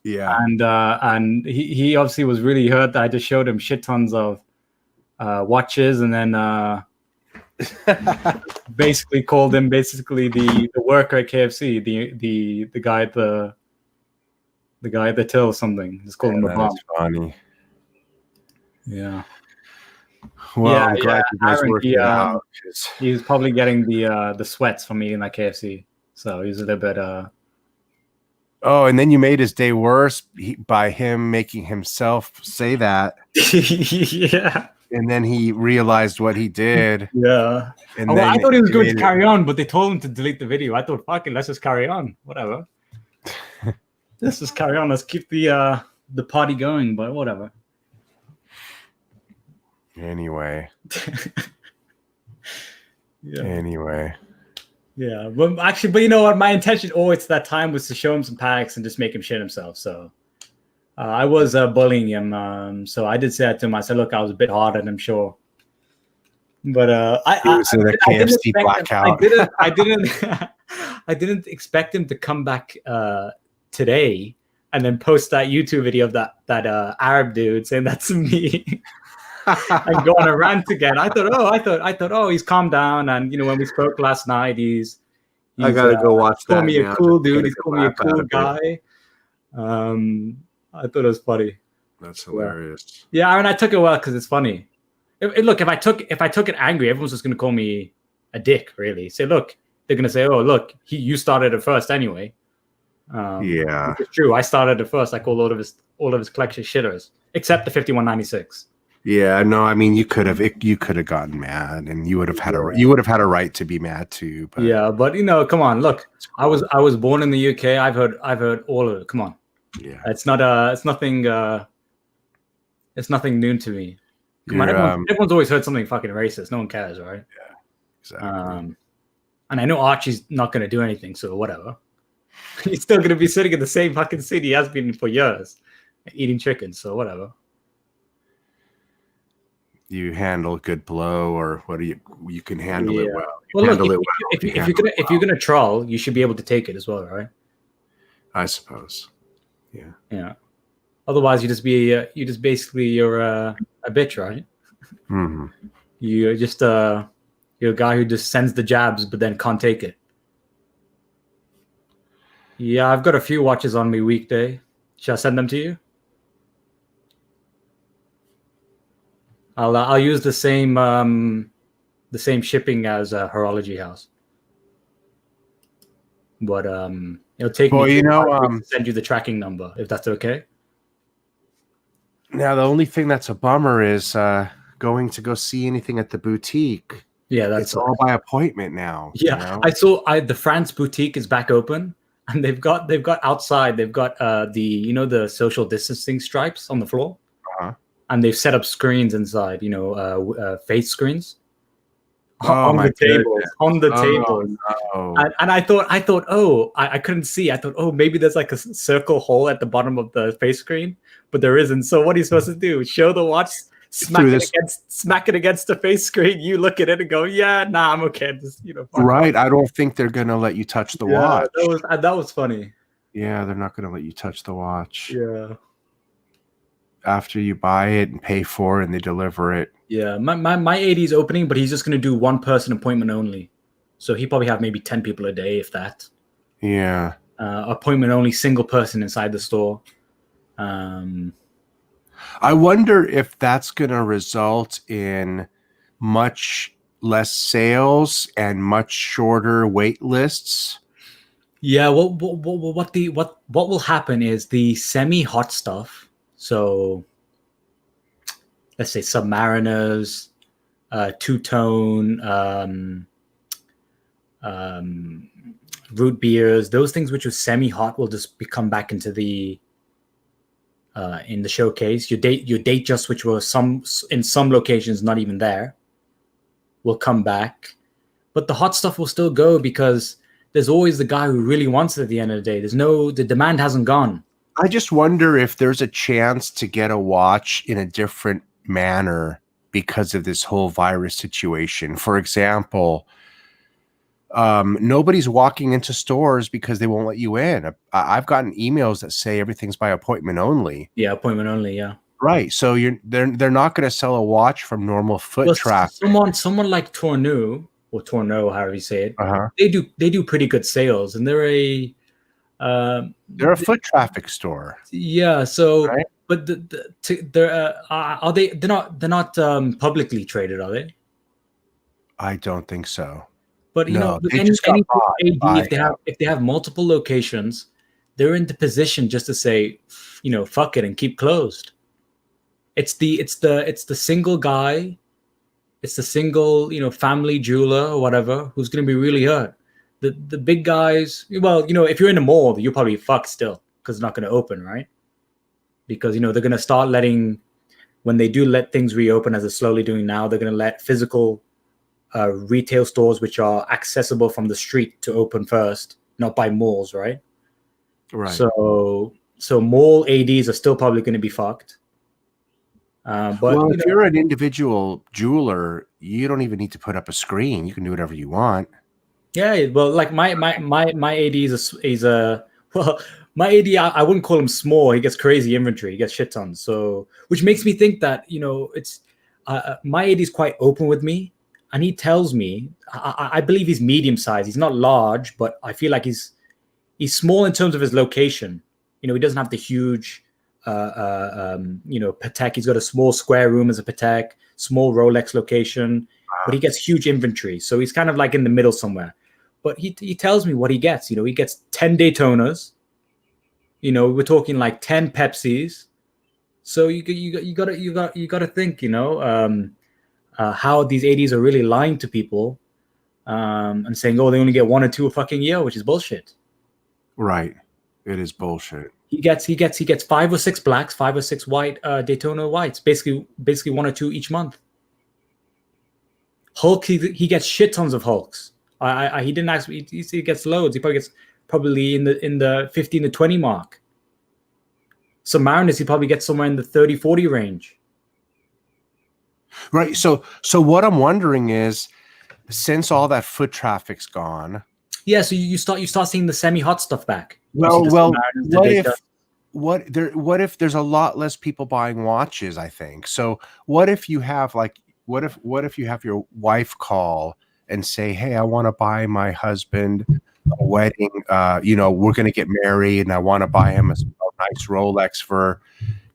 Yeah. And he obviously was really hurt that I just showed him shit tons of watches, and then basically called him the worker at KFC, the guy at the till or something. Just called him the bomb. That's funny. Yeah. Well, I'm glad you guys worked it out. He was probably getting the sweats from eating that KFC, so he was a little bit. Oh, and then you made his day worse by him making himself say that. Yeah. And then he realized what he did. Yeah. And I thought he was going to carry on, but they told him to delete the video. I thought, fuck it, let's just carry on. Whatever. Let's just carry on. Let's keep the the party going, but whatever. Anyway. Yeah. Anyway. Yeah. Well, actually, but you know what? My intention always that time was to show him some packs and just make him shit himself. So I was bullying him. So I did say that to him. I said, look, I was a bit hard on him, sure. But He was in a KFC blackout. I didn't expect him to come back today and then post that YouTube video of that Arab dude saying that's me and go on a rant again. I thought, oh, he's calmed down, and you know, when we spoke last night, he's I gotta go watch that. Called me now. a cool dude. He's called me a cool guy. I thought it was funny. That's hilarious. Yeah, Aaron, I took it well because it's funny. Look, if I took it angry, everyone's just gonna call me a dick. Really, say, look, they're gonna say, oh, look, you started it first anyway. Yeah, it's true. I started it first. I called all of his collection shitters, except the 5196. Yeah, no, I mean you could have gotten mad, and you would have had a right to be mad too. But yeah, but you know, come on, look, cool. I was born in the UK. I've heard all of it. Come on, yeah, it's nothing new to me. Come on, everyone's always heard something fucking racist. No one cares, right? Yeah, exactly. And I know Archie's not going to do anything, so whatever. He's still going to be sitting in the same fucking seat he has been for years, eating chicken. So whatever. You handle a good blow, or what do you can handle it well. Well, look, if you're gonna troll, you should be able to take it as well, right? I suppose. Yeah. Yeah. Otherwise, you're a bitch, right? Mm-hmm. You're just you're a guy who just sends the jabs, but then can't take it. Yeah, I've got a few watches on me weekday. Shall I send them to you? I'll use the same shipping as Horology House, but it'll take me. To send you the tracking number if that's okay. Now the only thing that's a bummer is going to go see anything at the boutique. Yeah, it's all by appointment now. Yeah, you know? I saw the France boutique is back open, and they've got outside. They've got the social distancing stripes on the floor. Uh-huh. And they've set up screens inside, face screens on the tables. No. And I thought, I couldn't see. I thought, oh, maybe there's like a circle hole at the bottom of the face screen, but there isn't. So what are you supposed to do? Show the watch, smack it against the face screen. You look at it and go, yeah, nah, I'm okay. Just, right. I don't think they're gonna let you touch the watch. That was funny. Yeah, they're not gonna let you touch the watch. Yeah. After you buy it and pay for it and they deliver it. Yeah, my 80 is opening, but he's just going to do one person appointment only. So he probably have maybe 10 people a day, if that. Yeah. Appointment only, single person inside the store. I wonder if that's going to result in much less sales and much shorter wait lists. Yeah, what will happen is the semi-hot stuff. So let's say Submariners, two-tone, root beers, those things which are semi-hot will just come back into the in the showcase. Your date just which were in some locations not even there will come back, but the hot stuff will still go because there's always the guy who really wants it at the end of the day. The demand hasn't gone. I just wonder if there's a chance to get a watch in a different manner because of this whole virus situation. For example, nobody's walking into stores because they won't let you in. I've gotten emails that say everything's by appointment only. Yeah, appointment only. Yeah. Right. So they're not going to sell a watch from normal foot traffic. Someone like Tourneau or Tourneau, however you say it, they do pretty good sales, and they're a foot traffic store. Yeah. So, right? But they're not publicly traded, are they? I don't think so. But if they have multiple locations, they're in the position just to say, fuck it and keep closed. It's the single guy, it's the single family jeweler or whatever who's going to be really hurt. The big guys, well, if you're in a mall, you're probably fucked still because it's not going to open, right? because they're going to start letting, when they do let things reopen as they're slowly doing now, they're going to let physical retail stores which are accessible from the street to open first, not by malls, right? Right. So mall ads are still probably going to be fucked. But well, if you're an individual jeweler, you don't even need to put up a screen. You can do whatever you want. Yeah, well, like my AD is a well, my AD, I wouldn't call him small. He gets crazy inventory. He gets shit tons. So, which makes me think that it's my AD is quite open with me, and he tells me I believe he's medium sized. He's not large, but I feel like he's small in terms of his location. He doesn't have the huge Patek. He's got a small square room as a Patek, small Rolex location, but he gets huge inventory. So he's kind of like in the middle somewhere. But he tells me what he gets. He gets 10 Daytonas. We're talking like 10 Pepsis. So you gotta think. How these ADs are really lying to people, and saying, oh, they only get 1 or 2 a fucking year, which is bullshit. Right, it is bullshit. He gets 5 or 6 blacks, 5 or 6 white Daytona whites, basically 1 or 2 each month. Hulk, he gets shit tons of Hulks. He didn't actually. He gets loads. He probably gets in the 15 to 20 mark. Some Mariners, he probably gets somewhere in the 30, 40 range. Right. So what I'm wondering is, since all that foot traffic's gone. Yeah. So you start seeing the semi-hot stuff back. Well, what if there's a lot less people buying watches? I think so. What if you have what if you have your wife call and say, hey, I want to buy my husband a wedding. We're going to get married and I want to buy him a nice Rolex for,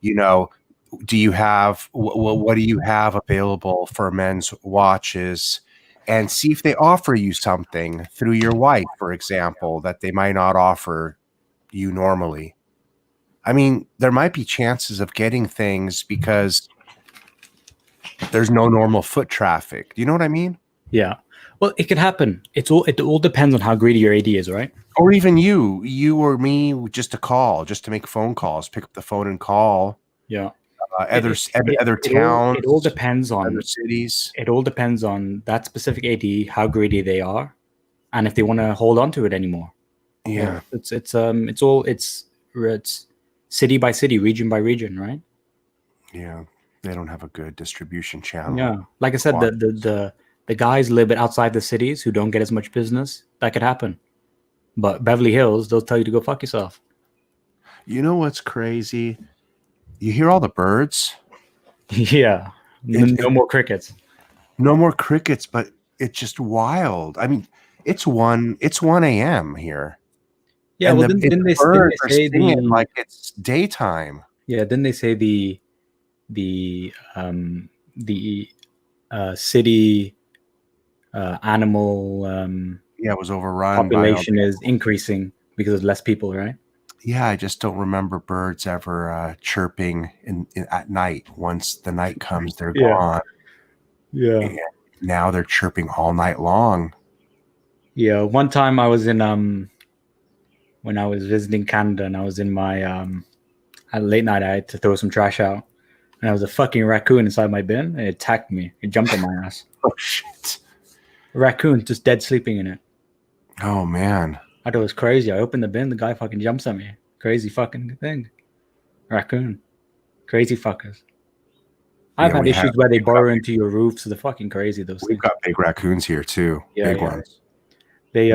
do you have, what do you have available for men's watches? And see if they offer you something through your wife, for example, that they might not offer you normally. I mean, there might be chances of getting things because there's no normal foot traffic. Do you know what I mean? Yeah. Well, it could happen. It all depends on how greedy your AD is, right? Or even you or me, just to make phone calls, pick up the phone and call. Yeah. Other towns. It all depends on other cities. It all depends on that specific AD, how greedy they are, and if they want to hold on to it anymore. Yeah. It's city by city, region by region, right? Yeah. They don't have a good distribution channel. Yeah. Like I said, the guys live outside the cities who don't get as much business. That could happen. But Beverly Hills, they'll tell you to go fuck yourself. You know what's crazy? You hear all the birds? Yeah. No more crickets. No more crickets, but it's just wild. I mean, it's 1 a.m. here. Yeah, and well, didn't they say like it's daytime? Yeah, didn't they say the city animal it was overrun. Population is increasing because of less people, right? Yeah, I just don't remember birds ever chirping at night. Once the night comes, they're gone. Yeah. And now they're chirping all night long. Yeah. One time I was in when I was visiting Canada, and I was in my at late night, I had to throw some trash out, and there was a fucking raccoon inside my bin, and it attacked me. It jumped on my ass. Oh shit! A raccoon just dead sleeping in it. Oh man! I thought it was crazy. I opened the bin, the guy fucking jumps at me. Crazy fucking thing. Raccoon. Crazy fuckers. I've had issues where they burrow into your roofs. They're fucking crazy. We've got big raccoons here too. Big ones. They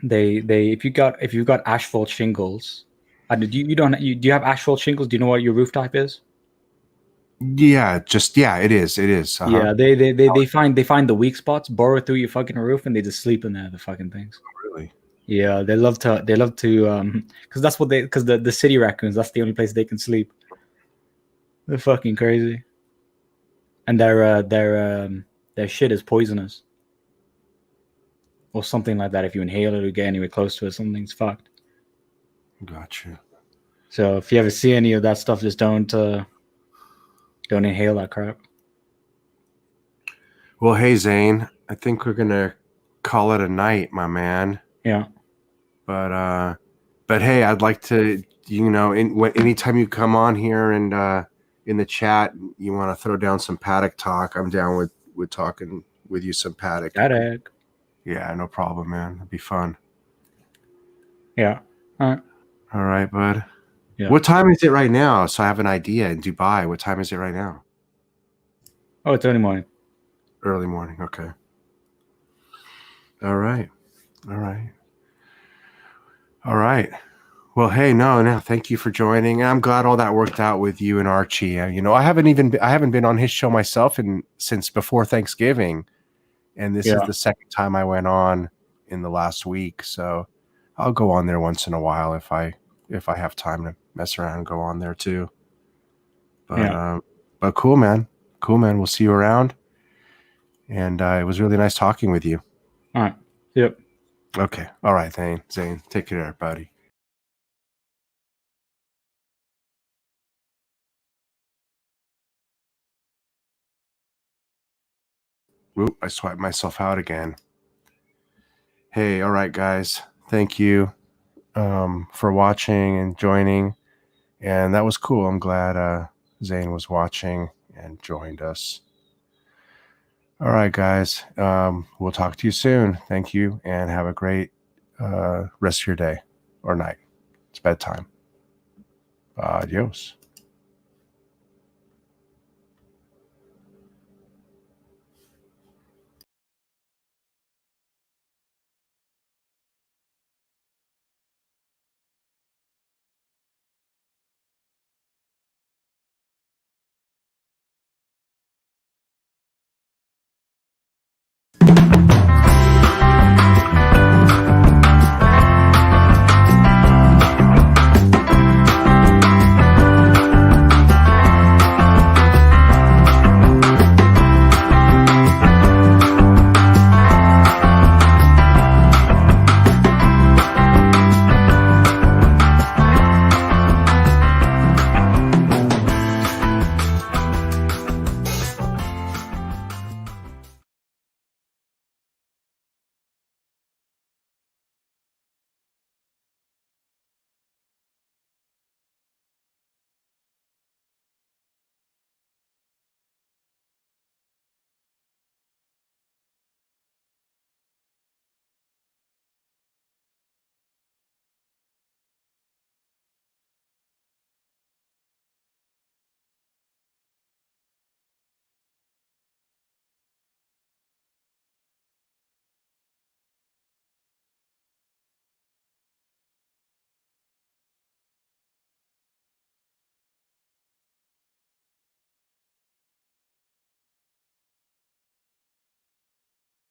if you've got asphalt shingles, do you have asphalt shingles? Do you know what your roof type is? Yeah, it is. Uh-huh. Yeah, they find the weak spots, burrow through your fucking roof, and they just sleep in there. The fucking things. Really? Yeah, they love to because that's what because the city raccoons, that's the only place they can sleep. They're fucking crazy, and their shit is poisonous or something like that. If you inhale it or get anywhere close to it, something's fucked. Gotcha. So if you ever see any of that stuff, just don't inhale that crap. Well, hey Zain, I think we're gonna call it a night, my man. Yeah. But But hey, I'd like to, anytime you come on here and in the chat, you want to throw down some Patek talk, I'm down with talking with you some Patek. Patek. Yeah, no problem, man. It'd be fun. Yeah. All right, bud. Yeah. What time is it right now? So I have an idea in Dubai. What time is it right now? Oh, it's early morning. Early morning. Okay. All right. All right. All right. Well, hey, no, thank you for joining. I'm glad all that worked out with you and Archie. I haven't been on his show myself since before Thanksgiving, and this is the second time I went on in the last week. So I'll go on there once in a while if I have time to mess around and go on there too. But cool, man. Cool, man. We'll see you around. And it was really nice talking with you. All right. Yep. Okay. All right, Zain. Take care, buddy. Oop, I swiped myself out again. Hey, all right, guys. Thank you for watching and joining. And that was cool. I'm glad Zain was watching and joined us. All right, guys. We'll talk to you soon. Thank you, and have a great rest of your day or night. It's bedtime. Adios.